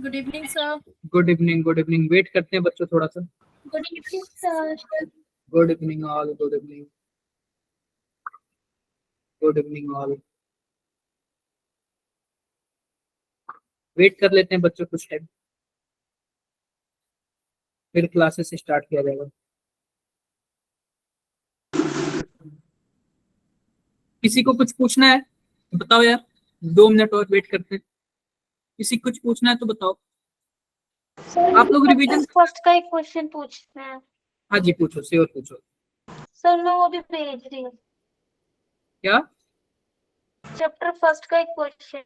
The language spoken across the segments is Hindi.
Good evening sir. Good evening, good evening. Wait करते हैं बच्चों थोड़ा सा। Good evening sir. Good evening all, good evening, good evening all. Wait कर लेते हैं बच्चों कुछ टाइम, फिर क्लासेस स्टार्ट किया जाएगा। किसी को कुछ पूछना है तो बताओ यार, 2 मिनट और वेट करते हैं। किसी को कुछ पूछना है तो बताओ। सर आप लोग रिवीजन। फर्स्ट का एक क्वेश्चन पूछना है। हाँ जी, पूछो, श्योर पूछो। सर मैं वो भी भेज रही हूँ। क्या? चैप्टर फर्स्ट का एक क्वेश्चन।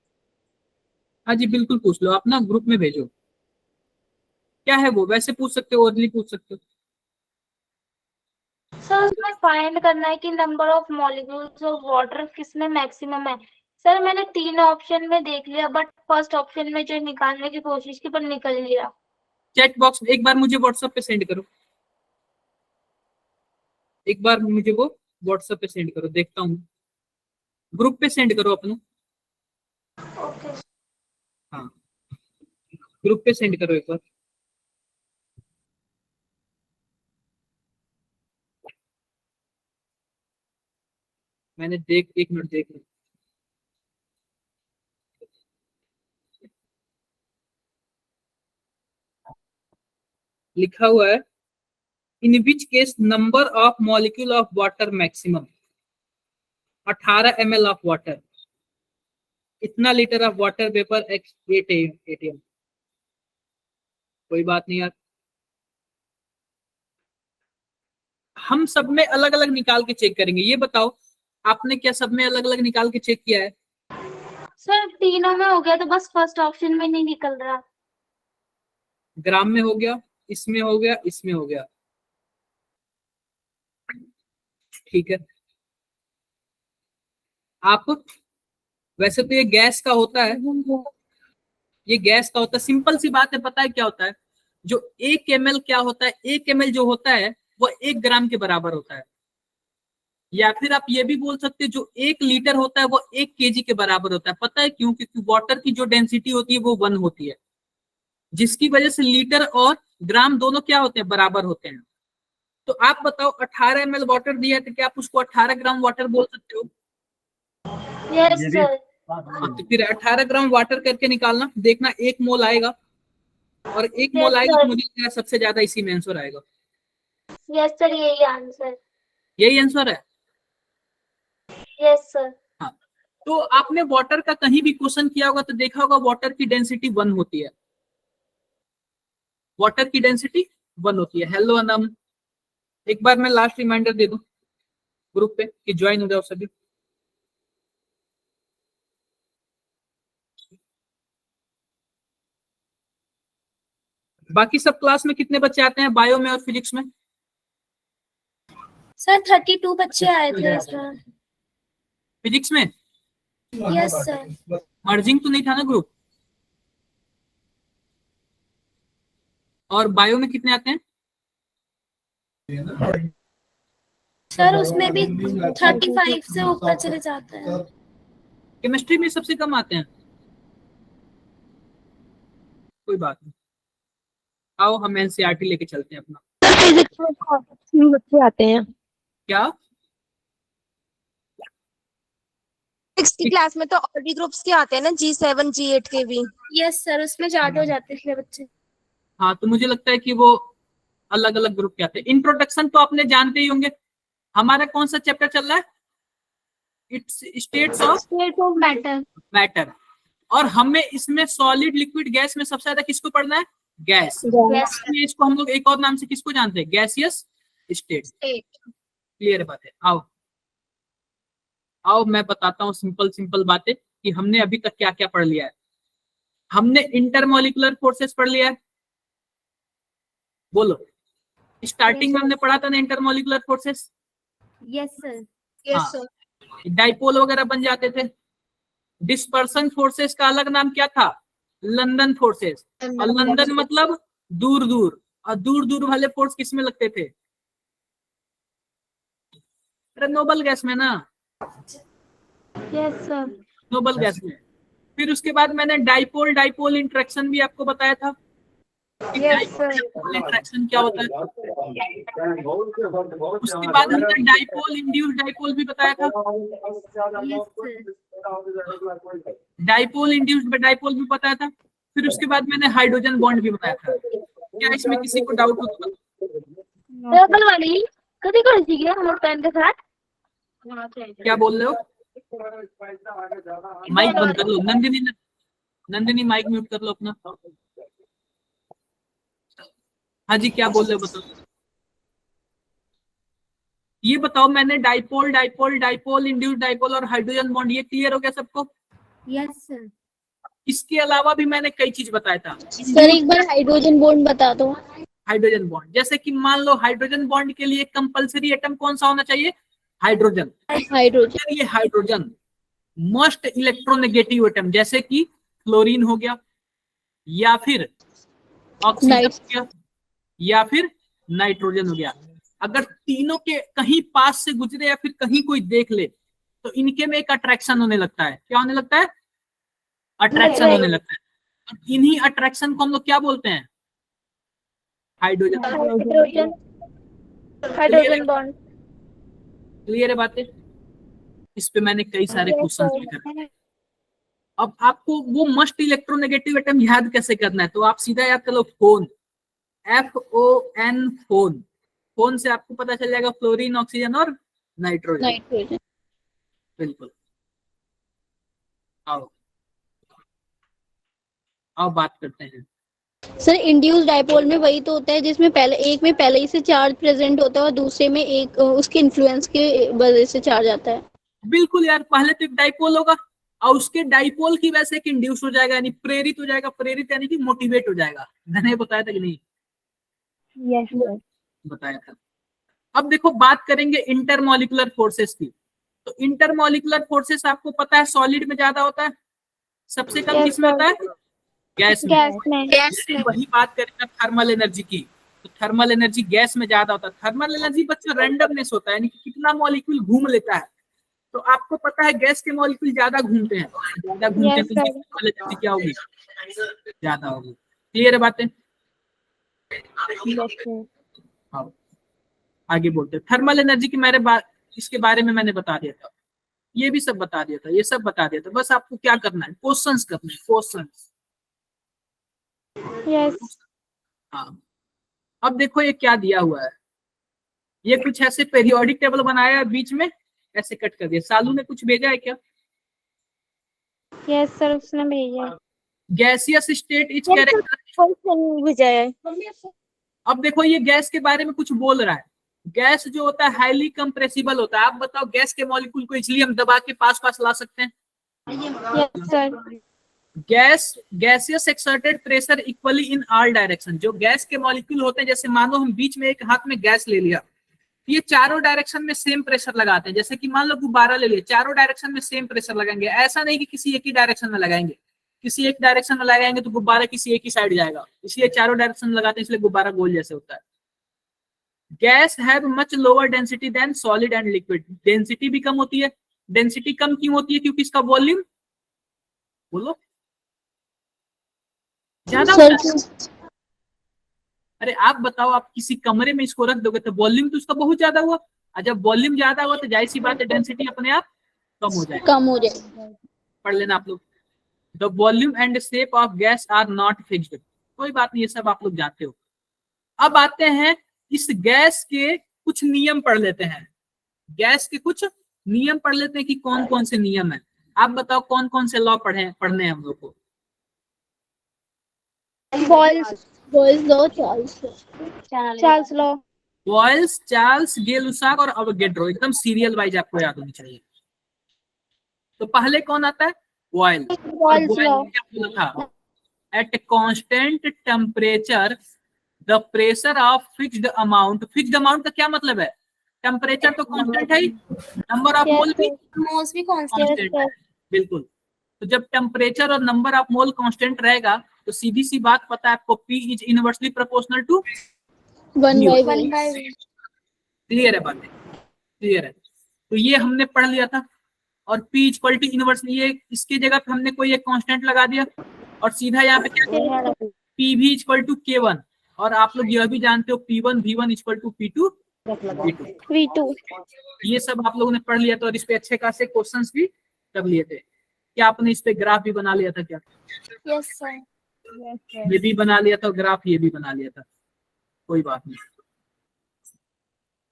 हाँ जी, बिल्कुल पूछ लो, अपना ग्रुप में भेजो। क्या है वो? वैसे पूछ सकते हो, ओरली पूछ सकते हो। सर उसमें फाइंड करना है कि number of molecules of water किसमें मैक्सिमम है। सर मैंने 3 ऑप्शन में देख लिया, बट फर्स्ट ऑप्शन में जो निकालने की कोशिश की पर निकल लिया। चैट बॉक्स में एक बार मुझे व्हाट्सएप पे सेंड करो। एक बार मुझे वो व्हाट्सएप पे सेंड करो, देखता हूँ। ग्रुप पे सेंड करो अपने। ओके। हाँ, ग्रुप पे सेंड करो एक बार। मैंने एक मिनट देख लिया। लिखा हुआ है, in which case number of molecule of water maximum 18 ml of water. इतना litre of water vapour 8 atm। कोई बात नहीं यार, हम सब में अलग अलग निकाल के चेक करेंगे। ये बताओ, आपने क्या सब में अलग अलग निकाल के चेक किया है? सर तीनों में हो गया, तो बस फर्स्ट ऑप्शन में नहीं निकल रहा। ग्राम में हो गया, इसमें हो गया, इसमें हो गया। ठीक है। आप वैसे तो ये गैस का होता है, ये गैस का होता है। सिंपल सी बात है, पता है क्या होता है? जो 1 ml क्या होता है, 1 ml जो होता है वो 1 ग्राम के बराबर होता है। या फिर आप ये भी बोल सकते हैं, जो 1 लीटर होता है वो 1 kg के बराबर होता है। पता है क्यों? क्योंकि वाटर की जो डेंसिटी होती है वो 1 होती है, जिसकी वजह से लीटर और ग्राम दोनों क्या होते हैं, बराबर होते हैं। तो आप बताओ, 18 ml वाटर दिया है तो क्या आप उसको 18 ग्राम वाटर बोल सकते हो? Yes sir. हाँ, तो फिर 18 ग्राम वाटर करके निकालना, देखना 1 मोल आएगा। और 1 मोल यस आएगा तो सर। मुझे लगता है सबसे ज्यादा इसी में आंसर आएगा। यस सर, यही आंसर। यही आंसर है। Yes sir. हाँ, तो आपने वाटर का कहीं भी क्वेश्चन किया होगा तो देखा होगा वाटर की डेंसिटी 1 होती है। वाटर की डेंसिटी 1 होती है। हेलो अनम, एक बार मैं लास्ट रिमाइंडर दे दूं ग्रुप पे कि ज्वाइन हो जाओ सभी। बाकी सब क्लास में कितने बच्चे आते हैं बायो में और फिजिक्स में? सर 32 बच्चे आए थे सर। फिजिक्स में यस सर। मर्जिंग तो नहीं था ना ग्रुप? और बायो में कितने आते हैं? सर उसमें भी 35 से ऊपर चले जाते हैं। केमिस्ट्री में सबसे कम आते हैं। कोई बात नहीं, आओ हम एनसीईआरटी लेके चलते हैं अपना। फिजिक्स में 3 बच्चे आते हैं। क्या? फिजिक्स की क्लास में तो ऑलरेडी ग्रुप्स के आते हैं ना, G7 G8 के भी। यस सर, उसमें ज्यादा हो जाते हैं बच्चे। हाँ, तो मुझे लगता है कि वो अलग अलग ग्रुप के आते हैं। इंट्रोडक्शन तो आपने जानते ही होंगे। हमारा कौन सा चैप्टर चल रहा है? It's states of state of matter. Matter. और हमें इसमें सॉलिड लिक्विड गैस में सबसे ज्यादा किसको पढ़ना है? गैस। यस इसको हम लोग एक और नाम से किसको जानते हैं? Gaseous state. स्टेट। क्लियर बात है। आओ आओ मैं बताता हूँ सिंपल सिंपल बातें कि हमने अभी तक क्या क्या पढ़ लिया है। हमने इंटरमोलिकुलर फोर्सेस पढ़ लिया है। बोलो, स्टार्टिंग में हमने पढ़ा था ना इंटरमोलिकुलर फोर्सेस। Yes sir. हाँ, डाइपोल वगैरह बन जाते थे। डिस्पर्सन फोर्सेस का अलग नाम क्या था? London forces. और लंदन मतलब दूर दूर, और दूर दूर वाले फोर्स किसमें लगते थे? अरे नोबल गैस में ना। Yes sir. नोबल गैस में। फिर उसके बाद मैंने डाइपोल डाइपोल इंटरेक्शन भी आपको बताया था। Yes sir. इंटरेक्शन क्या होता है। उसके बाद हमने डाइपोल इंड्यूस्ड डाइपोल भी बताया था। डाइपोल इंड्यूस्ड डाइपोल भी बताया था। फिर उसके बाद मैंने हाइड्रोजन बॉन्ड भी बताया था। क्या इसमें किसी को डाउट हो तो बताओ। डबल वाली कभी कर दी गया हम पेन के साथ। क्या बोल रहे हो? माइक बंद कर लो नंदिनी। नंदिनी माइक म्यूट कर लो अपना। हाँ जी क्या बोल रहे हो बताओ। ये बताओ मैंने dipole dipole dipole induced dipole और हाइड्रोजन बॉन्ड, ये क्लियर हो गया सबको? Yes sir. इसके अलावा भी मैंने कई चीज बताया था। सर एक बार हाइड्रोजन बॉन्ड बता दो। हाइड्रोजन बॉन्ड जैसे कि मान लो हाइड्रोजन बॉन्ड के लिए कंपलसरी एटम कौन सा होना चाहिए? हाइड्रोजन। हाइड्रोजन। ये हाइड्रोजन मोस्ट इलेक्ट्रोनेगेटिव एटम जैसे कि क्लोरीन हो गया या फिर ऑक्सीजन हो गया या फिर नाइट्रोजन हो गया। अगर तीनों के कहीं पास से गुजरे या फिर कहीं कोई देख ले तो इनके में एक अट्रैक्शन होने लगता है। क्या होने लगता है? अट्रैक्शन होने लगता है। और इन्हीं अट्रैक्शन को हम लोग क्या बोलते हैं? Hydrogen. Hydrogen hydrogen bond. Clear है बातें? इस पे मैंने कई सारे क्वेश्चन भी करे। अब आपको वो मस्ट इलेक्ट्रोनेगेटिव एटम याद कैसे करना है? तो आप सीधा याद कर लो फोन, FON फोन। फोन से आपको पता चल जाएगा फ्लोरीन ऑक्सीजन और नाइट्रोजन। नाइट्रोजन। बिल्कुल। आओ आओ बात करते हैं। सर इंड्यूस डाइपोल में वही तो होता है जिसमें पहले एक में पहले ही से चार्ज प्रेजेंट होता है और दूसरे में एक उसके इन्फ्लुएंस के वजह से चार्ज आता है। बिल्कुल यार, पहले तो एक डाइपोल होगा और उसके डाइपोल की वजह से एक इंड्यूस हो जाएगा यानी प्रेरित हो जाएगा। प्रेरित यानी कि मोटिवेट हो जाएगा। मैंने बताया था कि नहीं? Yes sir. बताया था। अब देखो बात करेंगे इंटरमॉलिक्यूलर फोर्सेस की। तो इंटरमॉलिक्यूलर फोर्सेस आपको पता है सॉलिड में ज्यादा होता है, सबसे कम Yes, किसमें sir. होता है? गैस में। गैस में। वही बात करेंगे थर्मल एनर्जी की। तो थर्मल एनर्जी गैस में ज्यादा होता है। थर्मल एनर्जी बच्चों रैंडमनेस होता है यानी कि कितना मॉलिक्यूल घूम लेता है। तो आपको पता है गैस के मॉलिक्यूल ज्यादा घूमते हैं। ज्यादा घूमते हैं Yes, तो sir. थर्मल एनर्जी क्या होगी? ज्यादा होगी। क्लियर है बातें? हाँ आगे बोलते हैं। थर्मल एनर्जी की इसके बारे में मैंने बता दिया था। ये भी सब बता दिया था, ये सब बता दिया था। बस आपको क्या करना है? क्वेश्चंस करना है, क्वेश्चंस। यस। हाँ अब देखो ये क्या दिया हुआ है। ये कुछ ऐसे पेरियोडिक टेबल बनाया है, बीच में ऐसे कट कर दिया। सालू ने कुछ भेजा है क्या? यस सर उसने भेजा। Gaseous state is character. भेजा है। अब देखो ये गैस के बारे में कुछ बोल रहा है। गैस जो होता है हाईली कंप्रेसिबल होता है। आप बताओ गैस के मॉलिक्यूल को इसलिए हम दबा के पास पास ला सकते हैं। Yes sir. Gaseous exerted pressure equally in all direction. जो गैस के मॉलिक्यूल होते हैं, जैसे मानो हम बीच में एक हाथ में गैस ले लिया, ये चारों डायरेक्शन में सेम प्रेशर लगाते हैं। जैसे कि मान लो गुब्बारा ले लिया, चारों डायरेक्शन में सेम प्रेशर लगाएंगे। ऐसा नहीं कि किसी एक ही डायरेक्शन में लगाएंगे। किसी एक डायरेक्शन में लगाएंगे तो गुब्बारा किसी एक ही साइड जाएगा, इसलिए चारों डायरेक्शन में लगाते हैं, इसलिए गुब्बारा गोल जैसे होता है। Guys have much lower density than solid and liquid. Density भी कम होती है। डेंसिटी कम क्यों होती है? क्योंकि इसका वॉल्यूम, बोलो, ज्यादा होता है। अरे आप बताओ, आप किसी कमरे में इसको रख दोगे तो वॉल्यूम तो उसका बहुत ज्यादा हुआ, और जब वॉल्यूम ज्यादा हुआ तो जाहिर सी बात है डेंसिटी अपने आप कम हो जाएगी। कम हो जाएगा। पढ़ लेना आप लोग। The volume and shape of gas are not fixed. कोई बात नहीं, ये सब आप लोग जानते हो। अब आते हैं इस गैस के कुछ नियम पढ़ लेते हैं। गैस के कुछ नियम पढ़ लेते हैं कि कौन कौन से नियम है। आप बताओ कौन कौन से लॉ पढ़ने हैं हम लोग को? Boyle's law, Charles law. Boyle's, Charles, Gay Lussac और अवोगैड्रो। एकदम सीरियल वाइज आपको याद होनी चाहिए। तो पहले कौन आता है? बॉयल। Boyle's law. क्या बोला था? At constant temperature the pressure of fixed amount. Fixed amount का क्या मतलब है? टेम्परेचर तो कांस्टेंट है ही, नंबर ऑफ मोल भी मोल्स भी कांस्टेंट कांस्टेंट है। बिल्कुल। तो जब टेम्परेचर और नंबर ऑफ मोल कांस्टेंट रहेगा तो सीधी सी बात पता है आपको, P is inversely proportional to 1/V। Clear है बातें? क्लियर है। तो ये हमने पढ़ लिया था। और P इक्वल टू इनवर्स, ये इसकी जगह पे हमने कोई एक कांस्टेंट लगा दिया और सीधा यहाँ पे क्या किया, P भी इक्वल टू K1, और आप लोग यह भी जानते हो P1 V1 equal to P2 V2। V2। ये सब आप लोगों ने पढ़ लिया था और इस पे अच्छे खासे क्वेश्चंस भी कर लिए थे। क्या आपने इस पे ग्राफ भी बना लिया था क्या? Yes sir. ये भी बना लिया था ग्राफ, ये भी बना लिया था, कोई बात नहीं,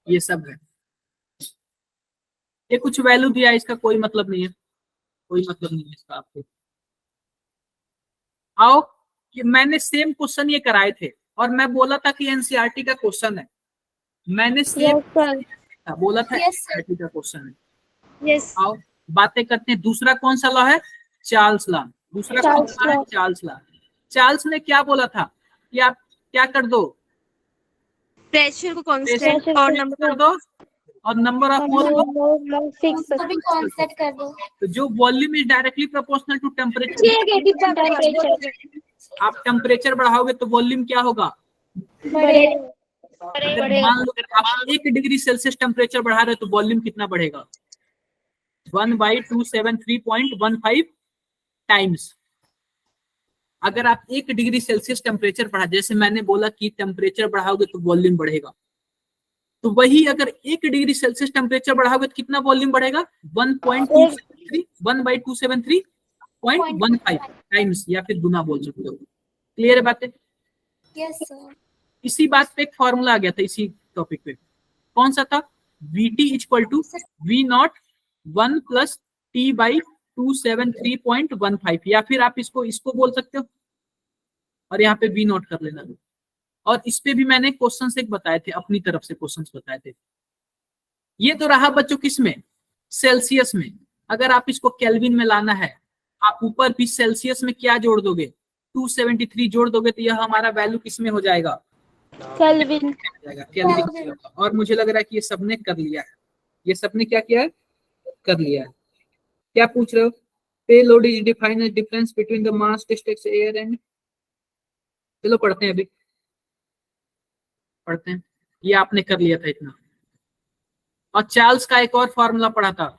ये सब है। ये कुछ वैल्यू दिया है, इसका कोई मतलब नहीं है, कोई मतलब नहीं है इसका आपको। आओ कि मैंने सेम क्वेश्चन ये कराए थे और मैं बोला था कि एनसीईआरटी का क्वेश्चन है, मैंने सेम बोला था एनसीईआरटी का क्वेश्चन है। यस। आओ बातें करते हैं। दूसरा कौन सा लॉ है? Charles law. दूसरा कौन सा है? Charles law. चार्ल्स ने क्या बोला था कि आप क्या कर दो, प्रेशर को कांस्टेंट और नंबर कर दो और नंबर ऑफ मोल को फिक्स। अभी कॉन्सेप्ट कर दो। तो जो volume is directly proportional to temperature, आप टेम्परेचर बढ़ाओगे तो वॉल्यूम क्या होगा? अगर मान लो आप 1 डिग्री सेल्सियस टेम्परेचर बढ़ा रहे हो तो वॉल्यूम कितना बढ़ेगा? 1/273.15 टाइम्स। अगर आप 1 डिग्री सेल्सियस टेम्परेचर बढ़ा, जैसे मैंने बोला कि टेम्परेचर बढ़ाओगे तो वॉल्यूम बढ़ेगा, तो वही अगर 1 डिग्री सेल्सियस टेम्परेचर बढ़ाओगे तो कितना वॉल्यूम बढ़ेगा? 1.273.15 टाइम्स, या फिर गुना बोल सकते हो। क्लियर है बातें? Yes sir. इसी बात पे एक फॉर्मूला आ गया था इसी टॉपिक पे, कौन सा था? Vt equal to V0 1 plus T/273.15, या फिर आप इसको बोल सकते हो और यहाँ पे V0 कर लेना। और इस पे भी मैंने क्वेश्चन एक बताए थे, अपनी तरफ से क्वेश्चन बताए थे। ये तो रहा बच्चों किस में? सेल्सियस में। अगर आप इसको केल्विन में लाना है, आप ऊपर भी सेल्सियस में क्या जोड़ दोगे? 273 जोड़ दोगे तो यह हमारा वैल्यू किस में हो जाएगा? केल्विन। केल्विन। और मुझे लग रहा है कि ये सबने कर लिया है, ये सबने क्या किया है? कर लिया है। क्या पूछ रहे हो? Payload is defined age difference between the mass distance air and, चलो पढ़ते हैं, अभी पढ़ते हैं। ये आपने कर लिया था इतना। और चार्ल्स का एक और फॉर्मूला पढ़ा था,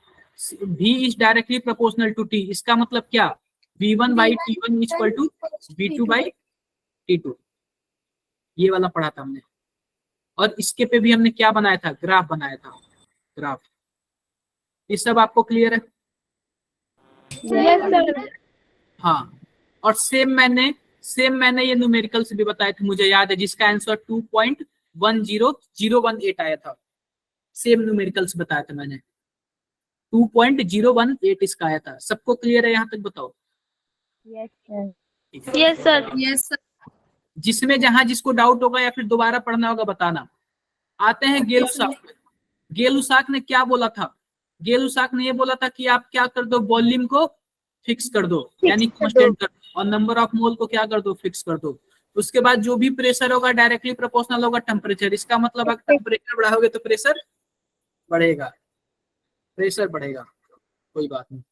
V is directly proportional to T। इसका मतलब क्या? V1/T1 equal to V2/T2। ये वाला पढ़ा था हमने। और इसके पे भी हमने क्या बनाया था? ग्राफ बनाया था, ग्राफ। ये सब आपको क्लियर है? Yes sir. हाँ, और सेम मैंने ये न्यूमेरिकल से भी बताए थे, मुझे याद है, जिसका आंसर 2.10018 आया था। सेम न्यूमेरिकल से बताया था मैंने, 2.018 इसका आया था। सबको क्लियर है यहाँ तक? बताओ। Yes sir. Yes sir. जिसमें जहां जिसको डाउट होगा या फिर दोबारा पढ़ना होगा बताना। आते हैं गेलुसाक। गेलुसाक ने क्या बोला था? गेलुसाक ने ये बोला था कि आप क्या कर दो, वॉल्यूम को फिक्स कर दो, यानी कांस्टेंट कर दो, और नंबर ऑफ मोल को क्या कर दो? फिक्स कर दो। उसके बाद जो भी प्रेशर होगा डायरेक्टली प्रोपोर्शनल होगा टेम्परेचर। इसका मतलब अगर टेम्परेचर बढ़ाओगे तो प्रेशर बढ़ेगा, प्रेशर बढ़ेगा, कोई बात नहीं।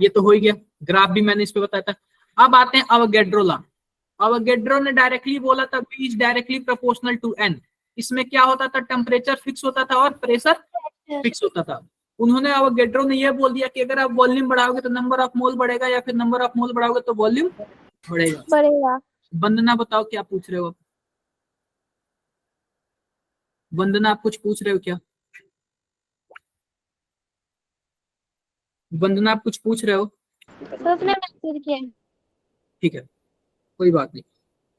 ये तो हो ही गया, ग्राफ भी मैंने इस पे बताया था। अब आते हैं अवोगैड्रो लॉ। अवोगैड्रो ने डायरेक्टली बोला था V is directly proportional to N। इसमें क्या होता था? टेम्परेचर फिक्स होता था और प्रेशर फिक्स होता था। उन्होंने अवोगैड्रो ने यह बोल दिया कि अगर आप वॉल्यूम बढ़ाओगे तो नंबर ऑफ मोल बढ़ेगा, या फिर नंबर ऑफ मोल बढ़ाओगे तो वॉल्यूम बढ़ेगा। वंदना बताओ क्या पूछ रहे हो? वंदना आप कुछ पूछ रहे हो क्या? वंदना आप कुछ पूछ रहे हो? ठीक है, कोई बात नहीं।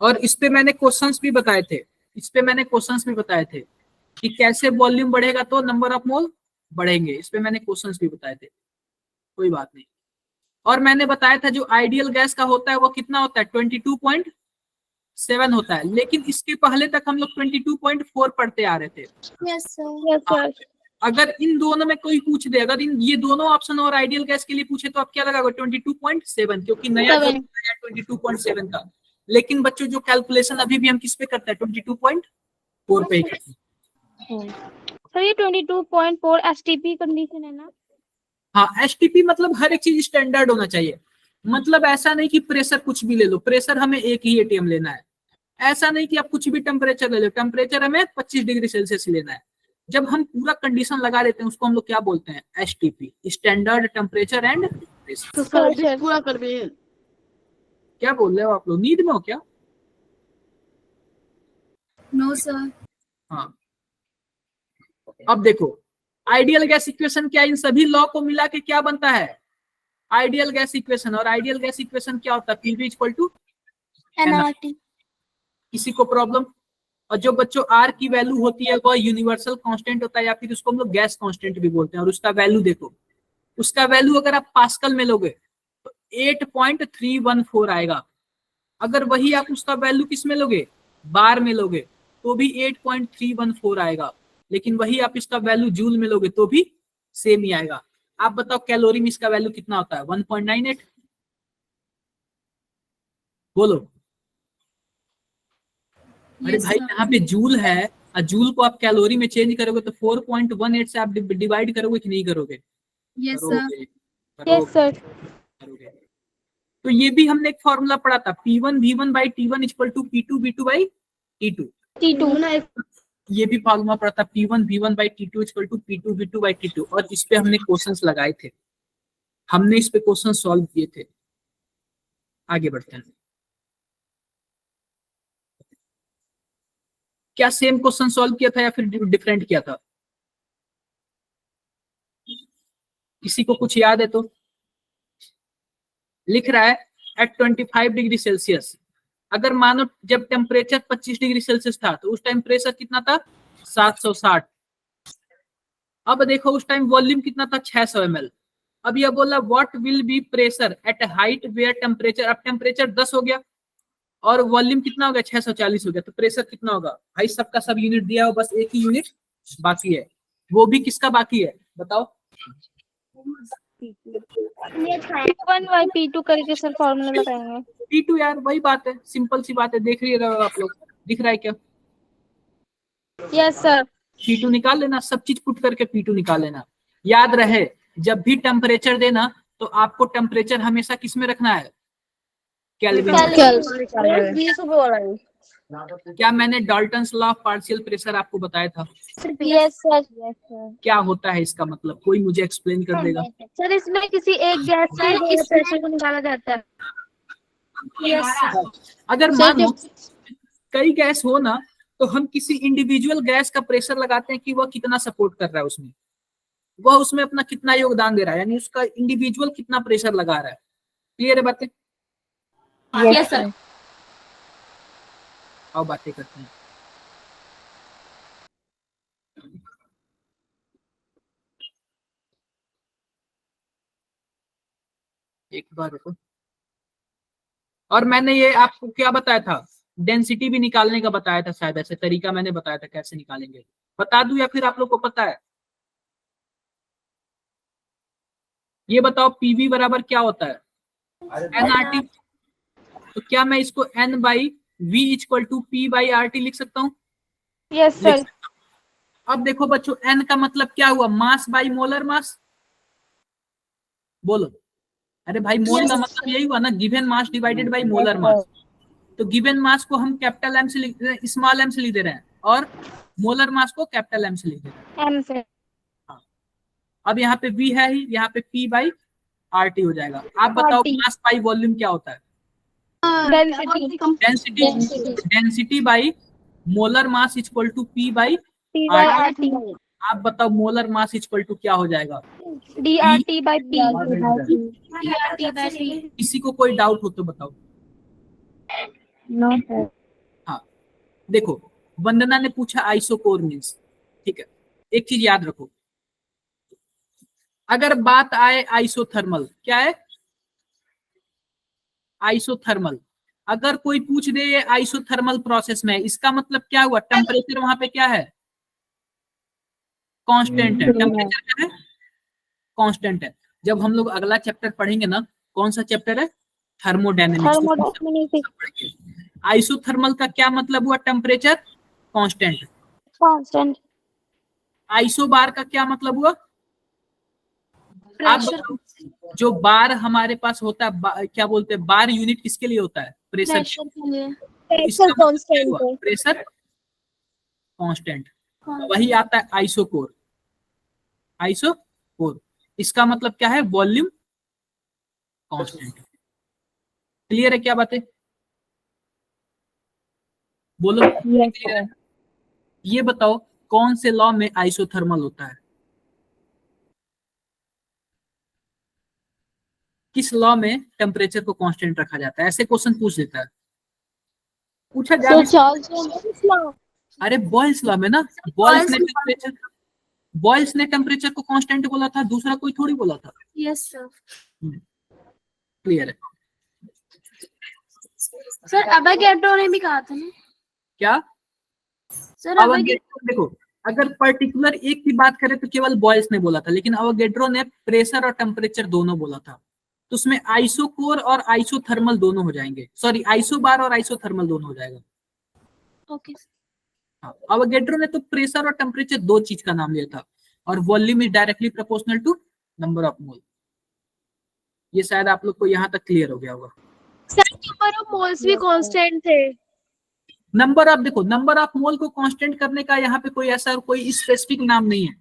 और इस पे मैंने क्वेश्चंस भी बताए थे, कि कैसे वॉल्यूम बढ़ेगा तो नंबर ऑफ मोल बढ़ेंगे। इस पे मैंने क्वेश्चंस भी बताए थे, कोई बात नहीं। और मैंने बताया था जो आइडियल गैस का होता है वो कितना होता है? 22.7 होता है, लेकिन इसके पहले तक हम लोग 22.4 पढ़ते आ रहे थे। Yes sir. अगर इन दोनों में कोई पूछ दे, अगर ये दोनों ऑप्शन और आइडियल गैस के लिए पूछे तो आप क्या लगाओगे? 22.7, क्योंकि नया 22.7 का। लेकिन बच्चों जो कैलकुलेशन अभी भी हम किस पे करते हैं? 22.4 पे ही करते हैं। सर ये 22.4 एसटीपी कंडीशन है ना? हाँ, एसटीपी मतलब हर एक चीज स्टैंडर्ड होना चाहिए। मतलब ऐसा नहीं कि प्रेशर कुछ भी ले लो, प्रेशर हमें एक ही एटीएम लेना है। ऐसा नहीं कि आप कुछ भी टेम्परेचर ले लो, टेम्परेचर हमें 25 डिग्री सेल्सियस लेना है। जब हम पूरा कंडीशन लगा लेते हैं उसको हम लोग क्या बोलते हैं, STP, standard temperature and pressure. तो सर पूरा कर भी है। क्या बोल रहे हो आप लोग, नींद में हो क्या? No sir. हाँ, अब देखो आइडियल गैस इक्वेशन क्या, इन सभी लॉ को मिला के क्या बनता है, आइडियल गैस इक्वेशन। और आइडियल गैस इक्वेशन क्या होता है, पीवी इक्वल टू एनआरटी। किसी को प्रॉब्लम? और जो बच्चों आर की वैल्यू होती है वह यूनिवर्सल कांस्टेंट होता है, या फिर उसको हम लोग गैस कांस्टेंट भी बोलते हैं। और उसका वैल्यू देखो, उसका वैल्यू अगर आप पास्कल में लोगे तो 8.314 आएगा। अगर वही आप उसका वैल्यू किस में लोगे, बार में लोगे, तो भी 8.314 आएगा। लेकिन वही आप इसका वैल्यू जूल में लोगे तो भी सेम ही आएगा। आप बताओ कैलोरी में इसका वैल्यू कितना होता है, 1.98। बोलो। अरे भाई यहाँ पे जूल है, और जूल को आप कैलोरी में चेंज करोगे तो 4.18 से आप डिवाइड करोगे कि नहीं करोगे? Yes sir. Yes sir. करोगे। तो ये भी हमने एक फॉर्मूला पढ़ा था, P1 V1 by T1 equal to P2 V2 by T2। ये भी फॉर्मूला पढ़ा था, P1 V1 by T2 equal to P2 V2 by T2। और इस पे हमने क्वेश्चंस लगाए थे, हमने इस पे क्वेश्चन सॉल्व किए थे। आगे बढ़ते हैं। क्या सेम क्वेश्चन सॉल्व किया था या फिर डिफरेंट किया था? किसी को कुछ याद है तो? लिख रहा है एट 25 डिग्री सेल्सियस। अगर मानो जब टेम्परेचर 25 डिग्री सेल्सियस था तो उस टाइम प्रेशर कितना था, 760। अब देखो उस टाइम वॉल्यूम कितना था, 600 ml। अब यह बोला what will be pressure at height where temperature, अब टेम्परेचर 10 हो गया और वॉल्यूम कितना हो गया, 640 हो गया, तो प्रेशर कितना होगा? भाई सबका सब यूनिट दिया हो, बस एक ही यूनिट बाकी है। वो भी किसका बाकी है बताओ? P1/P2 करके सर फॉर्मूला लगाएंगे। P2 यार, वही बात है, सिंपल सी बात है, देख रही रहे हो आप लोग, दिख रहा है क्या? Yes sir. P2 निकाल लेना, सब चीज पुट करके P2 निकाल लेना। याद रहे जब भी टेम्परेचर देना तो आपको टेम्परेचर हमेशा किस में रखना है, केल्विन में। क्या मैंने Dalton's law of partial pressure आपको बताया था? Yes sir. क्या होता है इसका मतलब, कोई मुझे एक्सप्लेन कर देगा? सर इसमें किसी एक गैस से प्रेशर को निकाला जाता है। यस अगर मानो कई गैस हो ना तो हम किसी इंडिविजुअल गैस का प्रेशर लगाते हैं कि वह कितना सपोर्ट कर रहा है उसमें, वह उसमें अपना कितना योगदान दे रहा है, यानी उसका इंडिविजुअल कितना प्रेशर लगा रहा है। क्लियर है बातें? Yes sir. आओ बातें करते हैं। एक बार रुको। और मैंने ये आपको क्या बताया था, डेंसिटी भी निकालने का बताया था, शायद ऐसे तरीका मैंने बताया था कैसे निकालेंगे, बता दूं या फिर आप लोग को पता है? ये बताओ पीवी बराबर क्या होता है, एनआरटी। तो क्या मैं इसको N by V equal to P by R T लिख सकता हूँ? Yes sir. अब देखो बच्चों, एन का मतलब क्या हुआ, मास बाई मोलर मास। बोलो। अरे भाई मोल का मतलब यही हुआ ना, given mass divided by molar मास। तो गिवन मास को हम कैपिटल एम से लिख दे रहे हैं, स्मॉल एम से लिख दे रहे हैं, और मोलर मास को कैपिटल एम से लिख दे रहे हैं। एम से। अब यहाँ पे वी है ही, यहाँ पे पी बाई आर टी हो जाएगा। आप बताओ मास बाई वॉल्यूम क्या होता है? Density by molar mass equal to P by R T. आप बताओ मोलर मास इक्वल टू क्या हो जाएगा? DRT by P। किसी को कोई डाउट हो तो बताओ। No sir. हाँ देखो, वंदना ने पूछा आइसोकोर मीन्स, ठीक है, एक चीज याद रखो, अगर बात आए आइसोथर्मल, क्या है आइसोथर्मल, अगर कोई पूछ दे ये आइसोथर्मल प्रोसेस में, इसका मतलब क्या हुआ, टेम्परेचर वहां पे क्या है, कांस्टेंट है। टेम्परेचर क्या है, कांस्टेंट है। जब हम लोग अगला चैप्टर पढ़ेंगे ना, कौन सा चैप्टर है, थर्मोडायनेमिक्स। आइसोथर्मल का क्या मतलब हुआ, टेम्परेचर कांस्टेंट। कांस्टेंट। आइसोबार का क्या मतलब हुआ, आप जो बार हमारे पास होता है, क्या बोलते हैं, बार यूनिट किसके लिए होता है, प्रेशर के लिए। Pressure constant. वही आता है आइसोकोर। आइसोकोर इसका मतलब क्या है? Volume constant. क्लियर है क्या बातें? बोलो क्लियर है? ये बताओ कौन से लॉ में आइसोथर्मल होता है? किस लॉ में टेम्परेचर को कांस्टेंट रखा जाता है? ऐसे क्वेश्चन पूछ देता है, पूछा जा भी सकता है। अरे बॉयल्स लॉ में ना, बॉयल्स ने टेम्परेचर को कांस्टेंट बोला था, दूसरा कोई थोड़ी बोला था। Yes sir. क्लियर है? सर अवोगाड्रो ने भी कहा था ना। क्या? सर अवोगाड्रो देखो, अगर पर्टिकुलर एक की बात करें तो केवल बॉयल्स ने बोला था, लेकिन अवोगाड्रो ने प्रेशर और टेम्परेचर दोनों बोला था। तो उसमें आइसोकोर और आइसोथर्मल दोनों हो जाएंगे, सॉरी आइसोबार और आइसोथर्मल दोनों हो जाएगा। ओके। हाँ, अवोगाड्रो ने तो प्रेशर और टेम्परेचर दो चीज का नाम लिया था, और volume is directly proportional to number of mole. ये शायद आप लोग को यहाँ तक क्लियर हो गया होगा। सर नंबर ऑफ मोल्स भी कांस्टेंट थे। नंबर ऑफ, देखो नंबर ऑफ मोल को कांस्टेंट करने का यहाँ पे कोई ऐसा कोई स्पेसिफिक नाम नहीं है।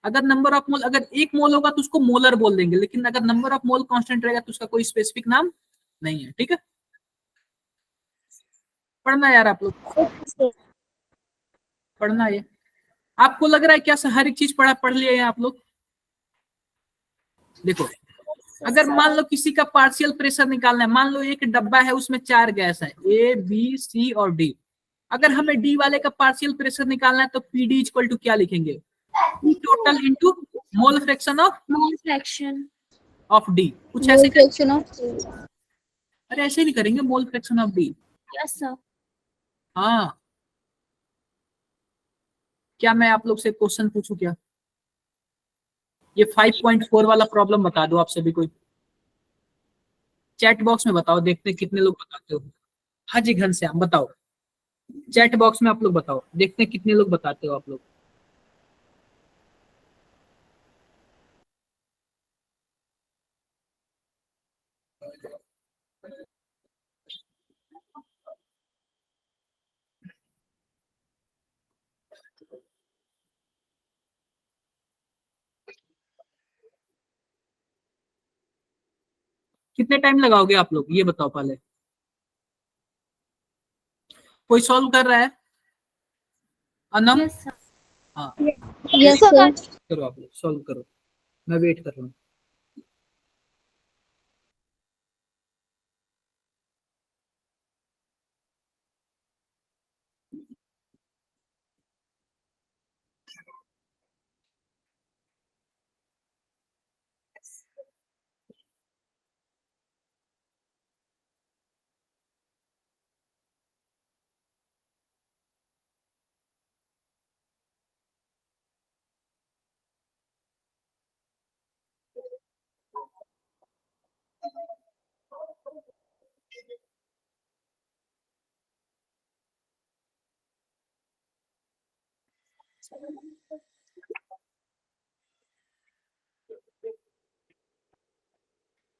अगर नंबर ऑफ मोल, अगर एक मोल होगा तो उसको मोलर बोल देंगे, लेकिन अगर नंबर ऑफ मोल कांस्टेंट रहेगा तो उसका कोई स्पेसिफिक नाम नहीं है। ठीक है, पढ़ना यार आप लोग, पढ़ना। ये आपको लग रहा है क्या हर एक चीज पढ़ लिया है आप लोग? देखो, अगर मान लो किसी का पार्शियल प्रेशर निकालना है, मान लो एक डब्बा है उसमें 4 गैस है ए बी सी और डी। अगर हमें डी वाले का पार्शियल प्रेशर निकालना है तो पीडी इक्वल टू क्या लिखेंगे? Total into mole fraction of D. कुछ ऐसे अरे ऐसे नहीं करेंगे, mole fraction of D. Yes sir. हाँ, क्या मैं आप लोग से क्वेश्चन पूछूं क्या? ये 5.4 वाला प्रॉब्लम बता दो आप सभी कोई, चैट बॉक्स में बताओ, देखते हैं कितने लोग बताते हो। हाँ जी घनश्याम बताओ, चैट बॉक्स में आप लोग बताओ, देखते हैं कितने लोग बताते हो आप लोग। कितने टाइम लगाओगे आप लोग, ये बताओ पहले। कोई सॉल्व कर रहा है? अनम? Yes sir. हाँ यस सर। करो, आप लोग सॉल्व करो, मैं वेट कर रहा हूँ।